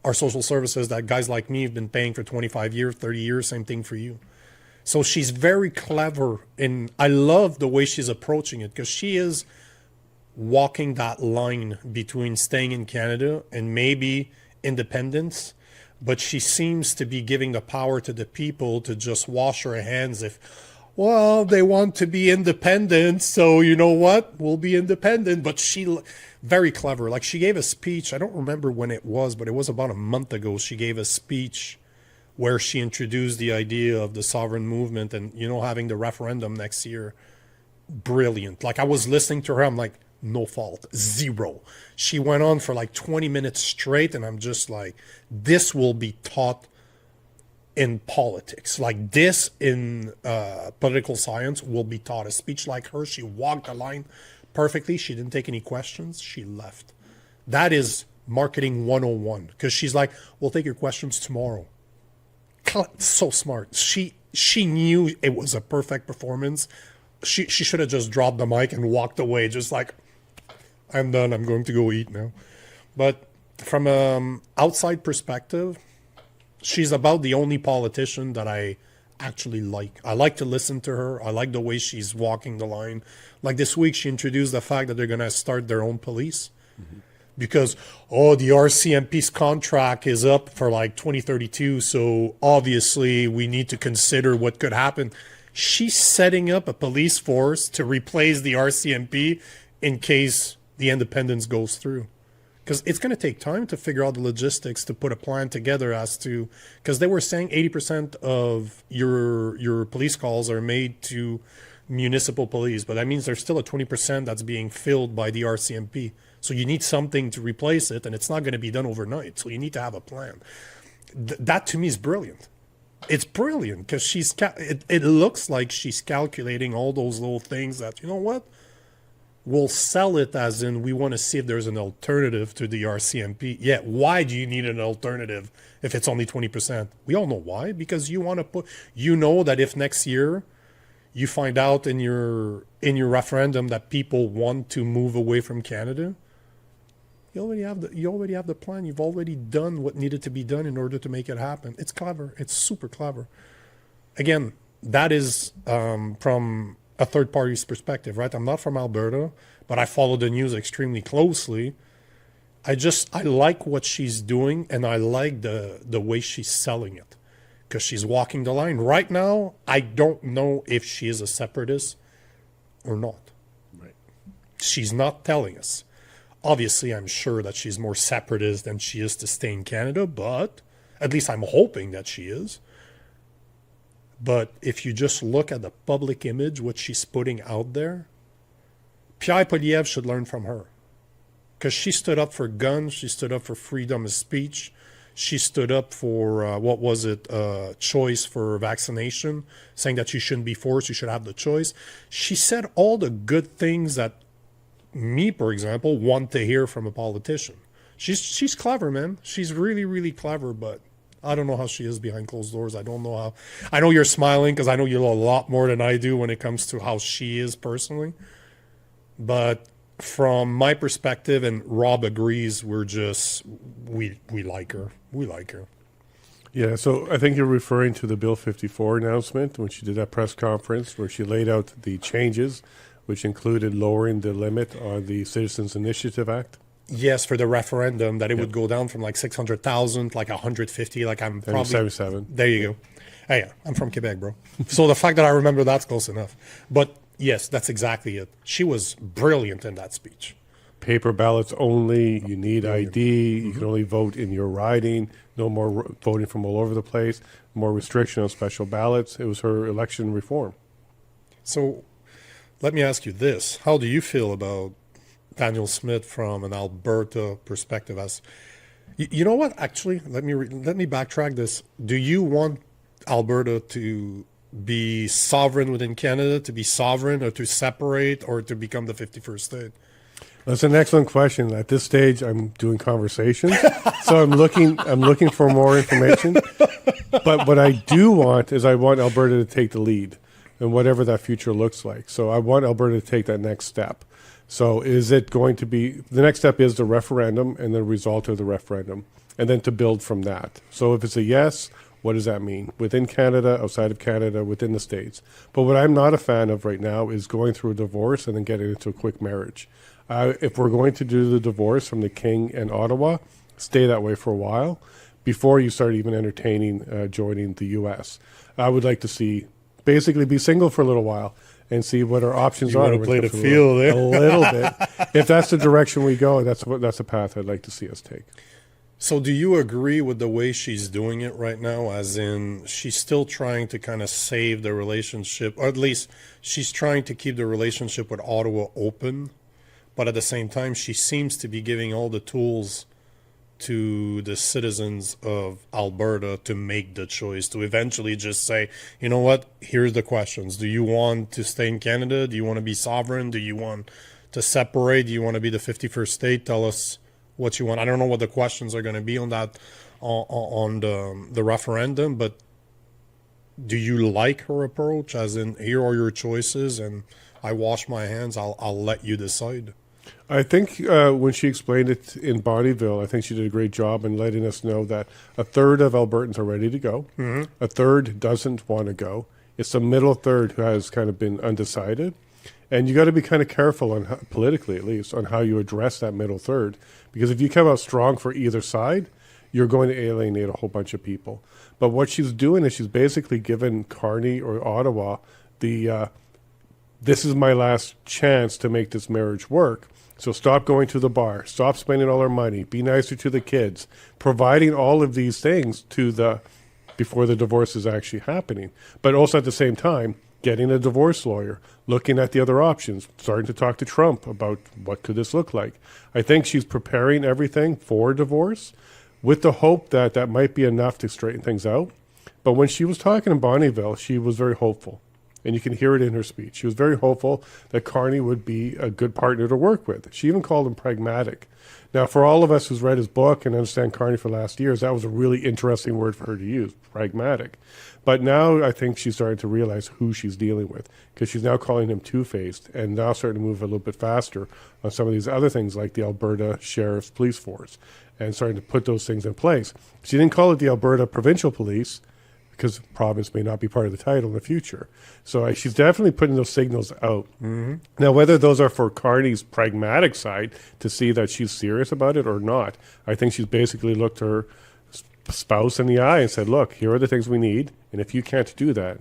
[SPEAKER 2] our social services that guys like me have been paying for 25 years, 30 years, same thing for you. So she's very clever, and I love the way she's approaching it because she is walking that line between staying in Canada and maybe independence, but she seems to be giving the power to the people to just wash her hands if, well, they want to be independent, so you know what? We'll be independent. But she, very clever. Like, she gave a speech, I don't remember when it was, but it was about a month ago. She gave a speech where she introduced the idea of the sovereign movement and, you know, having the referendum next year. Brilliant. Like, I was listening to her, I'm like, no fault, zero. She went on for like 20 minutes straight, and I'm just like, this will be taught in politics. Like this in political science will be taught. A speech like her, she walked the line perfectly. She didn't take any questions. She left. That is marketing 101, because she's like, we'll take your questions tomorrow. So smart. She knew it was a perfect performance. She should have just dropped the mic and walked away, just like, I'm done. I'm going to go eat now. But from an outside perspective, she's about the only politician that I actually like. I like to listen to her. I like the way she's walking the line. Like this week, she introduced the fact that they're going to start their own police. Because, the RCMP's contract is up for like 2032, so obviously we need to consider what could happen. She's setting up a police force to replace the RCMP in case the independence goes through. Because it's going to take time to figure out the logistics to put a plan together as to, because they were saying 80% of your police calls are made to municipal police, but that means there's still a 20% that's being filled by the RCMP. So you need something to replace it, and it's not going to be done overnight. So you need to have a plan. That to me is brilliant. It's brilliant because it looks like she's calculating all those little things that, you know what? We'll sell it as in we want to see if there's an alternative to the RCMP. Yeah, why do you need an alternative if it's only 20%? We all know why. Because you want to you know that if next year you find out in your referendum that people want to move away from Canada, you already have the plan. You've already done what needed to be done in order to make it happen. It's clever. It's super clever. Again, that is from a third party's perspective, right? I'm not from Alberta, but I follow the news extremely closely. I like what she's doing, and I like the way she's selling it, because she's walking the line. Right now, I don't know if she is a separatist or not.
[SPEAKER 1] Right.
[SPEAKER 2] She's not telling us. Obviously, I'm sure that she's more separatist than she is to stay in Canada, but at least I'm hoping that she is. But if you just look at the public image, what she's putting out there, Pierre Poilievre should learn from her. Because she stood up for guns, she stood up for freedom of speech, she stood up for, choice for vaccination, saying that you shouldn't be forced, you should have the choice. She said all the good things that me, for example, want to hear from a politician. She's clever, man. She's really, really clever, but I don't know how she is behind closed doors. I don't know how. I know you're smiling because I know you know a lot more than I do when it comes to how she is personally. But from my perspective, and Rob agrees, we like her. We like her.
[SPEAKER 1] Yeah, so I think you're referring to the Bill 54 announcement when she did that press conference where she laid out the changes, which included lowering the limit on the Citizens Initiative Act.
[SPEAKER 2] Yes, for the referendum, that it would go down from like 600,000, like 150, like I'm probably
[SPEAKER 1] 77.
[SPEAKER 2] There you go. Hey, yeah, I'm from Quebec, bro. So the fact that I remember that's close enough. But yes, that's exactly it. She was brilliant in that speech.
[SPEAKER 1] Paper ballots only. You need ID. You can only vote in your riding. No more voting from all over the place. More restriction on special ballots. It was her election reform.
[SPEAKER 2] So Let me ask you this. How do you feel about Daniel Smith from an Alberta perspective? As you know what? Actually, let me backtrack this. Do you want Alberta to be sovereign within Canada, to be sovereign, or to separate, or to become the 51st state?
[SPEAKER 1] That's an excellent question. At this stage, I'm doing conversations, so I'm looking for more information. But what I do want is I want Alberta to take the lead, and whatever that future looks like. So I want Alberta to take that next step. So is it going to be the next step is the referendum and the result of the referendum, and then to build from that. So if it's a yes, what does that mean within Canada, outside of Canada, within the States? But what I'm not a fan of right now is going through a divorce and then getting into a quick marriage. If we're going to do the divorce from the King and Ottawa, stay that way for a while before you start even entertaining joining the U.S. I would like to see basically be single for a little while and see what our options
[SPEAKER 2] You
[SPEAKER 1] are.
[SPEAKER 2] want to play the field there?
[SPEAKER 1] A little bit. If that's the direction we go, that's a path I'd like to see us take.
[SPEAKER 2] So do you agree with the way she's doing it right now, as in she's still trying to kind of save the relationship, or at least she's trying to keep the relationship with Ottawa open, but at the same time she seems to be giving all the tools to the citizens of Alberta to make the choice, to eventually just say, you know what, here's the questions. Do you want to stay in Canada? Do you want to be sovereign? Do you want to separate? Do you want to be the 51st state? Tell us what you want. I don't know what the questions are going to be on that, on the referendum, but do you like her approach, as in, here are your choices and I wash my hands, I'll let you decide?
[SPEAKER 1] I think when she explained it in Bonnyville, I think she did a great job in letting us know that a third of Albertans are ready to go. Mm-hmm. A third doesn't want to go. It's the middle third who has kind of been undecided. And you got to be kind of careful, on politically at least, on how you address that middle third. Because if you come out strong for either side, you're going to alienate a whole bunch of people. But what she's doing is she's basically given Carney or Ottawa this is my last chance to make this marriage work. So stop going to the bar, stop spending all our money, be nicer to the kids, providing all of these things before the divorce is actually happening. But also at the same time, getting a divorce lawyer, looking at the other options, starting to talk to Trump about what could this look like. I think she's preparing everything for divorce with the hope that that might be enough to straighten things out. But when she was talking in Bonnyville, she was very hopeful. And you can hear it in her speech. She was very hopeful that Carney would be a good partner to work with. She even called him pragmatic. Now, for all of us who's read his book and understand Carney for the last years, that was a really interesting word for her to use, pragmatic. But now I think she's starting to realize who she's dealing with, because she's now calling him two-faced and now starting to move a little bit faster on some of these other things like the Alberta Sheriff's Police Force and starting to put those things in place. She didn't call it the Alberta Provincial Police, because province may not be part of the title in the future. So she's definitely putting those signals out. Mm-hmm. Now, whether those are for Carney's pragmatic side to see that she's serious about it or not, I think she's basically looked her spouse in the eye and said, look, here are the things we need, and if you can't do that,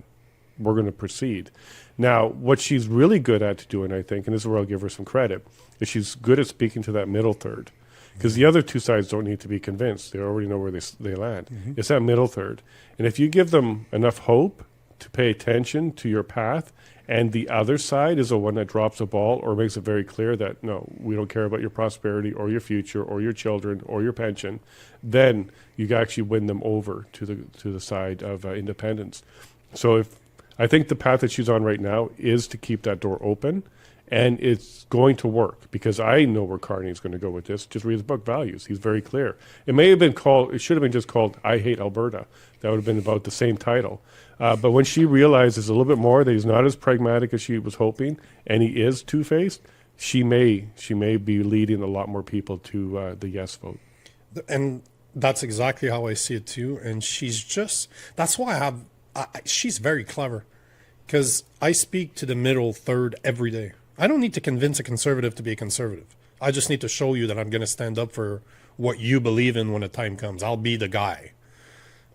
[SPEAKER 1] we're going to proceed. Now, what she's really good at doing, I think, and this is where I'll give her some credit, is she's good at speaking to that middle third. Because the other two sides don't need to be convinced. They already know where they land. Mm-hmm. It's that middle third. And if you give them enough hope to pay attention to your path, and the other side is the one that drops the ball or makes it very clear that, no, we don't care about your prosperity or your future or your children or your pension, then you can actually win them over to the side of independence. So I think the path that she's on right now is to keep that door open. And it's going to work, because I know where Carney is going to go with this. Just read his book, Values. He's very clear. It should have been just called I Hate Alberta. That would have been about the same title. But when she realizes a little bit more that he's not as pragmatic as she was hoping, and he is two-faced, she may be leading a lot more people to the yes vote.
[SPEAKER 2] And that's exactly how I see it too. And that's why she's very clever, because I speak to the middle third every day. I don't need to convince a conservative to be a conservative. I just need to show you that I'm going to stand up for what you believe in when the time comes. I'll be the guy.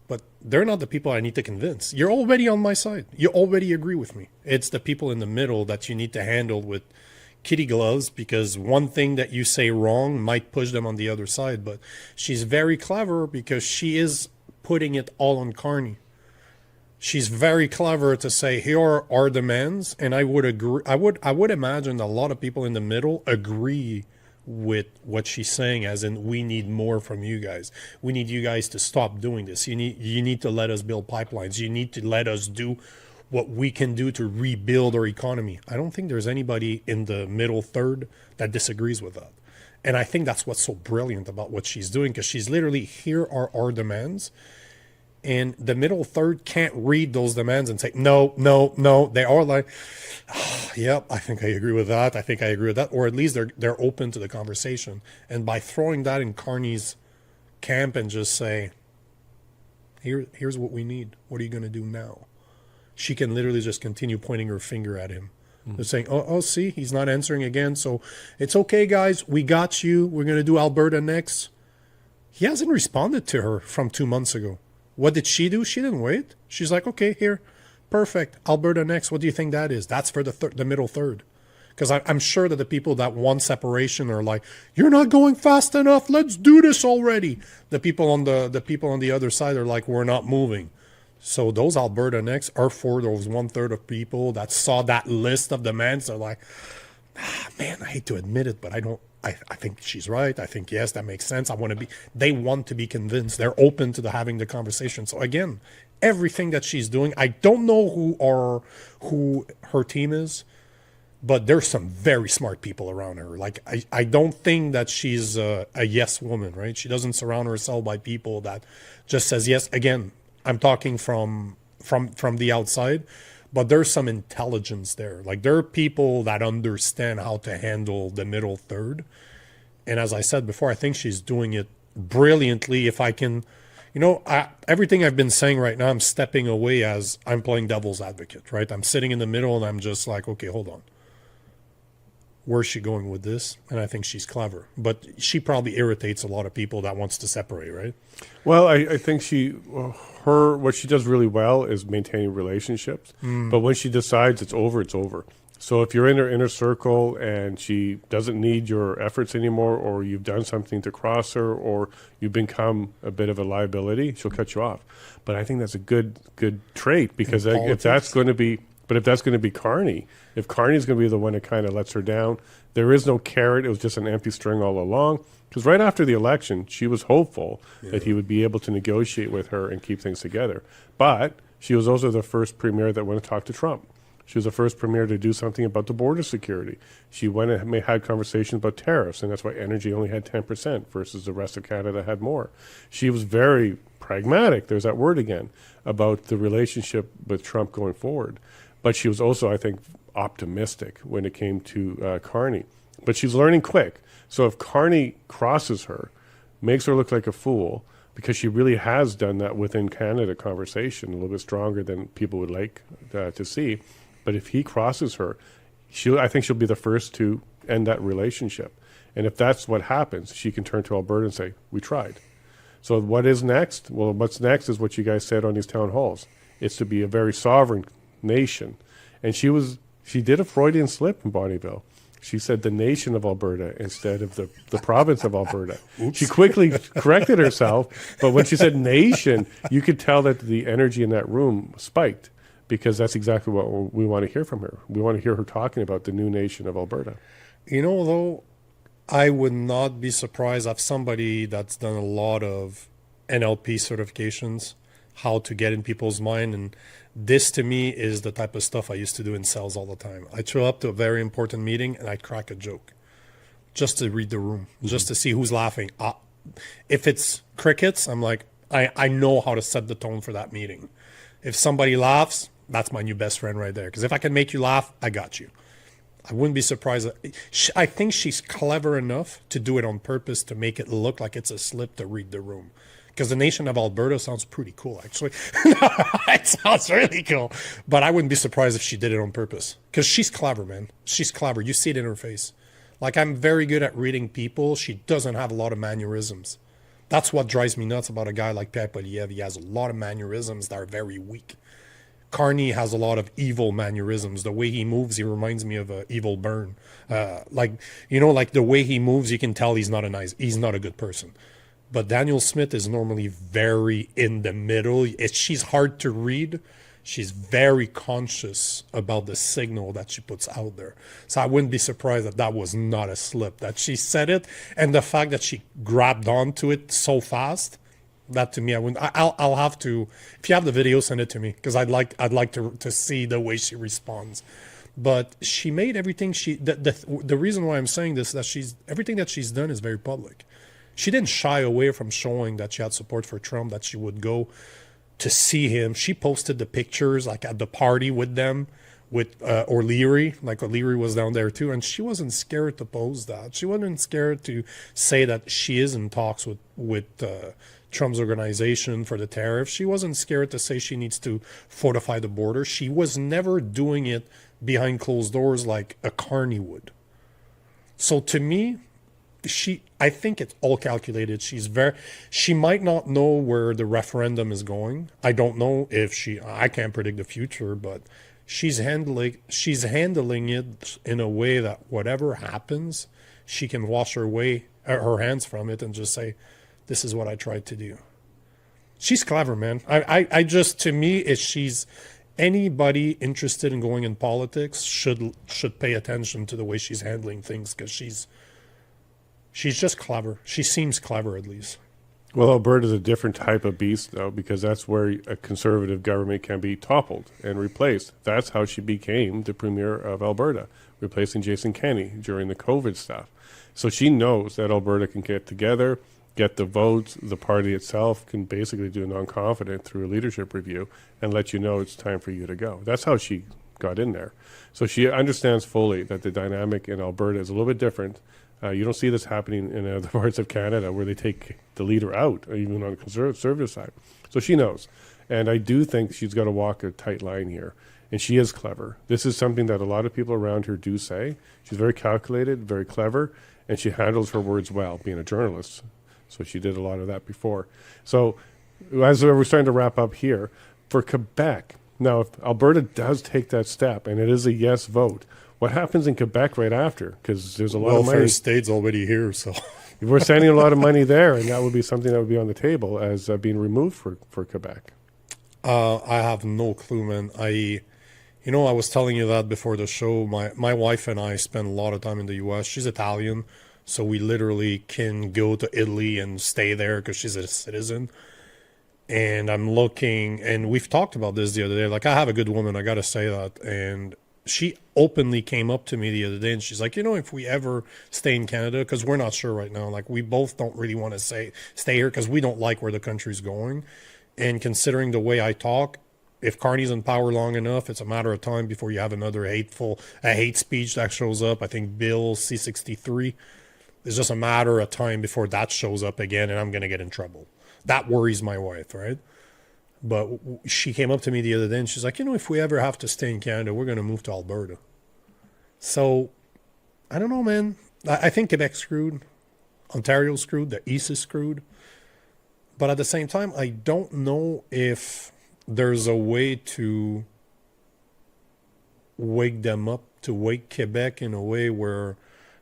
[SPEAKER 2] But they're not the people I need to convince. You're already on my side. You already agree with me. It's the people in the middle that you need to handle with kitty gloves, because one thing that you say wrong might push them on the other side. But she's very clever, because she is putting it all on Carney. she's very clever to say, here are our demands. And I would agree. I would imagine a lot of people in the middle agree with what she's saying, as in, we need more from you guys. We need you guys to stop doing this. You need to let us build pipelines. You need to let us do what we can do to rebuild our economy. I don't think there's anybody in the middle third that disagrees with that. And I think that's what's so brilliant about what she's doing, because she's literally, here are our demands. And the middle third can't read those demands and say, no, no, no. They are like, oh, yep, I think I agree with that. I think I agree with that. Or at least they're open to the conversation. And by throwing that in Carney's camp and just say, here's what we need. What are you going to do now? She can literally just continue pointing her finger at him. They're saying, oh, see, he's not answering again. So it's okay, guys. We got you. We're going to do Alberta next. He hasn't responded to her from 2 months ago. What did she do? She didn't wait. She's like, okay, here, perfect. Alberta next. What do you think that is? That's for the middle third. Because I'm sure that the people that want separation are like, you're not going fast enough. Let's do this already. The people on the other side are like, we're not moving. So those Alberta next are for those 1/3 of people that saw that list of demands. They're like, man, I hate to admit it, but I think she's right. I think, yes, that makes sense. They want to be convinced. They're open to having the conversation. So again, everything that she's doing, I don't know who her team is, but there's some very smart people around her. Like, I don't think that she's a yes woman, right? She doesn't surround herself by people that just says yes. Again, I'm talking from the outside, but there's some intelligence there. Like, there are people that understand how to handle the middle third. And as I said before, I think she's doing it brilliantly. If I can, everything I've been saying right now, I'm stepping away as I'm playing devil's advocate, right? I'm sitting in the middle and I'm just like, okay, hold on. Where's she going with this? And I think she's clever. But she probably irritates a lot of people that wants to separate, right?
[SPEAKER 1] Well, I think what she does really well is maintaining relationships. But when she decides it's over, it's over. So if you're in her inner circle and she doesn't need your efforts anymore, or you've done something to cross her, or you've become a bit of a liability, she'll cut you off. But I think that's a good trait, because if that's going to be Carney, if Carney's going to be the one that kind of lets her down, there is no carrot. It was just an empty string all along. Because right after the election, she was hopeful that he would be able to negotiate with her and keep things together. But she was also the first premier that went and talked to Trump. She was the first premier to do something about the border security. She went and had conversations about tariffs, and that's why energy only had 10% versus the rest of Canada had more. She was very pragmatic, there's that word again, about the relationship with Trump going forward. But she was also, I think, optimistic when it came to Carney. But she's learning quick. So if Carney crosses her, makes her look like a fool, because she really has done that within Canada conversation, a little bit stronger than people would like to see. But if he crosses her, I think she'll be the first to end that relationship. And if that's what happens, she can turn to Alberta and say, we tried. So what is next? Well, what's next is what you guys said on these town halls. It's to be a very sovereign nation. And she did a Freudian slip in Bonnyville. She said the nation of Alberta instead of the province of Alberta. She quickly corrected herself, but when she said nation, you could tell that the energy in that room spiked, because that's exactly what we want to hear from her. We want to hear her talking about the new nation of Alberta.
[SPEAKER 2] Though, I would not be surprised if somebody that's done a lot of NLP certifications, how to get in people's mind. And this, to me, is the type of stuff I used to do in sales all the time. I'd show up to a very important meeting and I'd crack a joke just to read the room, just to see who's laughing. If it's crickets, I'm like, I know how to set the tone for that meeting. If somebody laughs, that's my new best friend right there. Because if I can make you laugh, I got you. I wouldn't be surprised. I think she's clever enough to do it on purpose to make it look like it's a slip to read the room. Because the nation of Alberta sounds pretty cool, actually. It sounds really cool. But I wouldn't be surprised if she did it on purpose. Because she's clever, man. She's clever. You see it in her face. Like, I'm very good at reading people. She doesn't have a lot of mannerisms. That's what drives me nuts about a guy like Pierre Poilievre. He has a lot of mannerisms that are very weak. Carney has a lot of evil mannerisms. The way he moves, he reminds me of Evil Byrne. Like the way he moves, you can tell he's not a good person. But Daniel Smith is normally very in the middle. She's hard to read. she's very conscious about the signal that she puts out there. So I wouldn't be surprised that that was not a slip, that she said it, and the fact that she grabbed onto it so fast. That to me, I wouldn't. I'll have to. If you have the video, send it to me because I'd like to see the way she responds. But she made everything the reason why I'm saying this is that everything that she's done is very public. She didn't shy away from showing that she had support for Trump, that she would go to see him. She posted the pictures like at the party with them, with O'Leary. Like O'Leary was down there too, and she wasn't scared to post that. She wasn't scared to say that she is in talks with Trump's organization for the tariffs. She wasn't scared to say she needs to fortify the border. She was never doing it behind closed doors like a Carney would. So to me, I think it's all calculated. She might not know where the referendum is going. I don't know if I can't predict the future, but she's handling it in a way that whatever happens, she can wash her hands from it and just say, this is what I tried to do. She's clever, man. I just, to me, anybody interested in going in politics should pay attention to the way she's handling things, because she's just clever. She seems clever, at least.
[SPEAKER 1] Well, Alberta is a different type of beast, though, because that's where a conservative government can be toppled and replaced. That's how she became the premier of Alberta, replacing Jason Kenney during the COVID stuff. So she knows that Alberta can get together, get the votes. The party itself can basically do a non-confident through a leadership review and let you know it's time for you to go. That's how she got in there. So she understands fully that the dynamic in Alberta is a little bit different. You don't see this happening in other parts of Canada where they take the leader out, even on the conservative side. So she knows. And I do think she's got to walk a tight line here. And she is clever. This is something that a lot of people around her do say. She's very calculated, very clever, and she handles her words well, being a journalist. So she did a lot of that before. So as we're starting to wrap up here, for Quebec, now if Alberta does take that step and it is a yes vote, what happens in Quebec right after? Because there's a lot of money.
[SPEAKER 2] Welfare state's already here, so
[SPEAKER 1] we're sending a lot of money there, and that would be something that would be on the table as being removed for Quebec.
[SPEAKER 2] I have no clue, man. I was telling you that before the show. My wife and I spend a lot of time in the U.S. She's Italian, so we literally can go to Italy and stay there because she's a citizen. And I'm looking, and we've talked about this the other day. Like, I have a good woman, I got to say that. And she openly came up to me the other day, and she's like, if we ever stay in Canada, because we're not sure right now, like we both don't really want to stay here because we don't like where the country's going. And considering the way I talk, if Carney's in power long enough, it's a matter of time before you have another hate speech that shows up. I think Bill C-63. It's just a matter of time before that shows up again, and I'm going to get in trouble. That worries my wife, right? But she came up to me the other day, and she's like, if we ever have to stay in Canada, we're going to move to Alberta. So, I don't know, man. I think Quebec's screwed. Ontario's screwed. The East is screwed. But at the same time, I don't know if there's a way to wake them up, to wake Quebec in a way where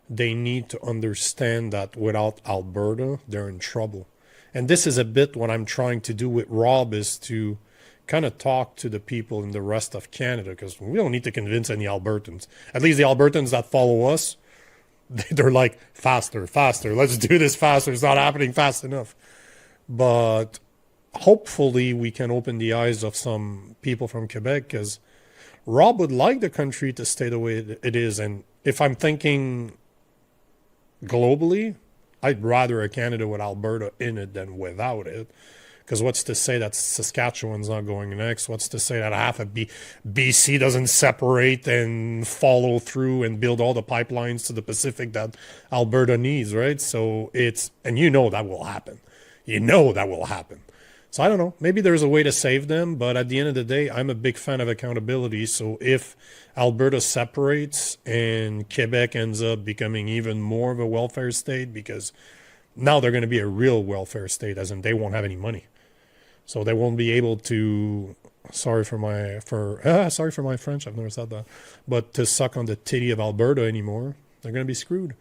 [SPEAKER 2] they need to understand that without Alberta, they're in trouble. And this is a bit what I'm trying to do with Rob, is to kind of talk to the people in the rest of Canada, because we don't need to convince any Albertans. At least the Albertans that follow us, they're like, faster, let's do this faster. It's not happening fast enough. But hopefully we can open the eyes of some people from Quebec, because Rob would like the country to stay the way it is. And if I'm thinking globally, I'd rather a Canada with Alberta in it than without it. Because what's to say that Saskatchewan's not going next? What's to say that half of BC doesn't separate and follow through and build all the pipelines to the Pacific that Alberta needs, right? So and that will happen. That will happen. So I don't know. Maybe there's a way to save them, but at the end of the day, I'm a big fan of accountability. So if Alberta separates and Quebec ends up becoming even more of a welfare state, because now they're going to be a real welfare state, as in they won't have any money. So they won't be able to, sorry for my French, I've never said that, but to suck on the titty of Alberta anymore. They're going to be screwed.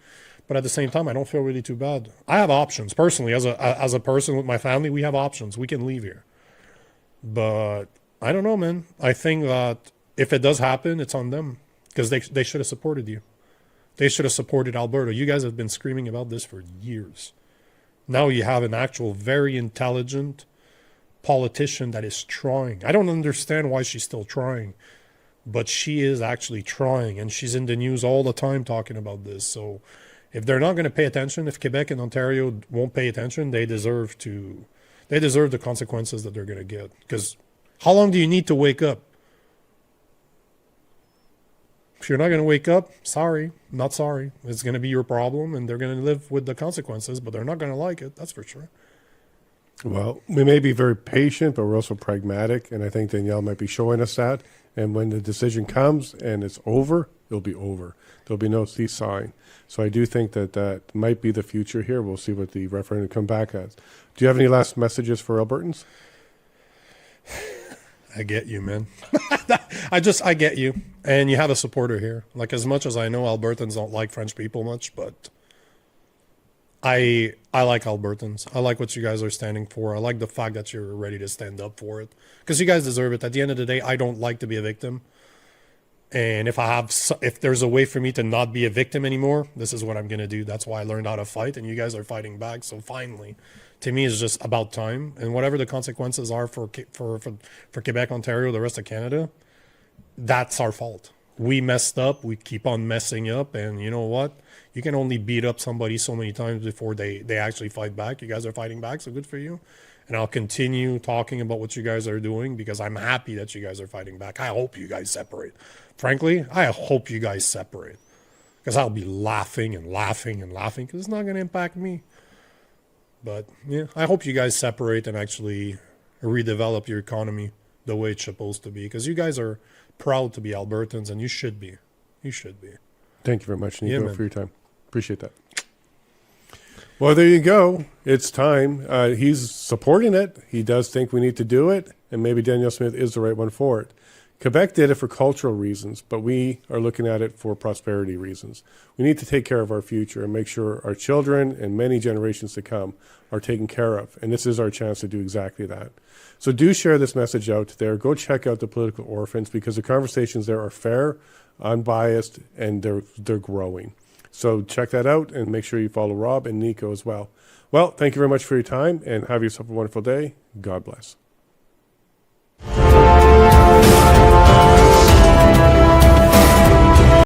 [SPEAKER 2] But at the same time, I don't feel really too bad. I have options. Personally, as a person with my family, we have options. We can leave here. But I don't know, man. I think that if it does happen, it's on them because they should have supported you. They should have supported Alberta. You guys have been screaming about this for years. Now you have an actual very intelligent politician that is trying. I don't understand why she's still trying, but she is actually trying, and she's in the news all the time talking about this. So if they're not going to pay attention, if Quebec and Ontario won't pay attention, they deserve the consequences that they're going to get. Because how long do you need to wake up? If you're not going to wake up, sorry, not sorry. It's going to be your problem, and they're going to live with the consequences, but they're not going to like it. That's for sure.
[SPEAKER 1] Well, we may be very patient, but we're also pragmatic, and I think Danielle might be showing us that. And when the decision comes and it's over, it'll be over. There'll be no cease sign. So I do think that that might be the future here. We'll see what the referendum come back as. Do you have any last messages for Albertans?
[SPEAKER 2] I get you, man. I get you. And you have a supporter here. Like, as much as I know Albertans don't like French people much, but I like Albertans. I like what you guys are standing for. I like the fact that you're ready to stand up for it. Because you guys deserve it. At the end of the day, I don't like to be a victim. And if there's a way for me to not be a victim anymore, this is what I'm going to do. That's why I learned how to fight, and you guys are fighting back. So finally, to me, it's just about time. And whatever the consequences are for Quebec, Ontario, the rest of Canada, that's our fault. We messed up. We keep on messing up. And you know what? You can only beat up somebody so many times before they actually fight back. You guys are fighting back, so good for you. And I'll continue talking about what you guys are doing because I'm happy that you guys are fighting back. I hope you guys separate. Frankly, I hope you guys separate because I'll be laughing and laughing and laughing because it's not going to impact me. But yeah, I hope you guys separate and actually redevelop your economy the way it's supposed to be because you guys are proud to be Albertans and you should be. You should be.
[SPEAKER 1] Thank you very much, Nico,
[SPEAKER 2] Yeah,
[SPEAKER 1] for your time. Appreciate that. Well, there you go. It's time. He's supporting it. He does think we need to do it, and maybe Danielle Smith is the right one for it. Quebec did it for cultural reasons, but we are looking at it for prosperity reasons. We need to take care of our future and make sure our children and many generations to come are taken care of, and this is our chance to do exactly that. So do share this message out there. Go check out the Political Orphans because the conversations there are fair, unbiased, and they're growing. So check that out and make sure you follow Rob and Nico as well. Well, thank you very much for your time and have yourself a wonderful day. God bless.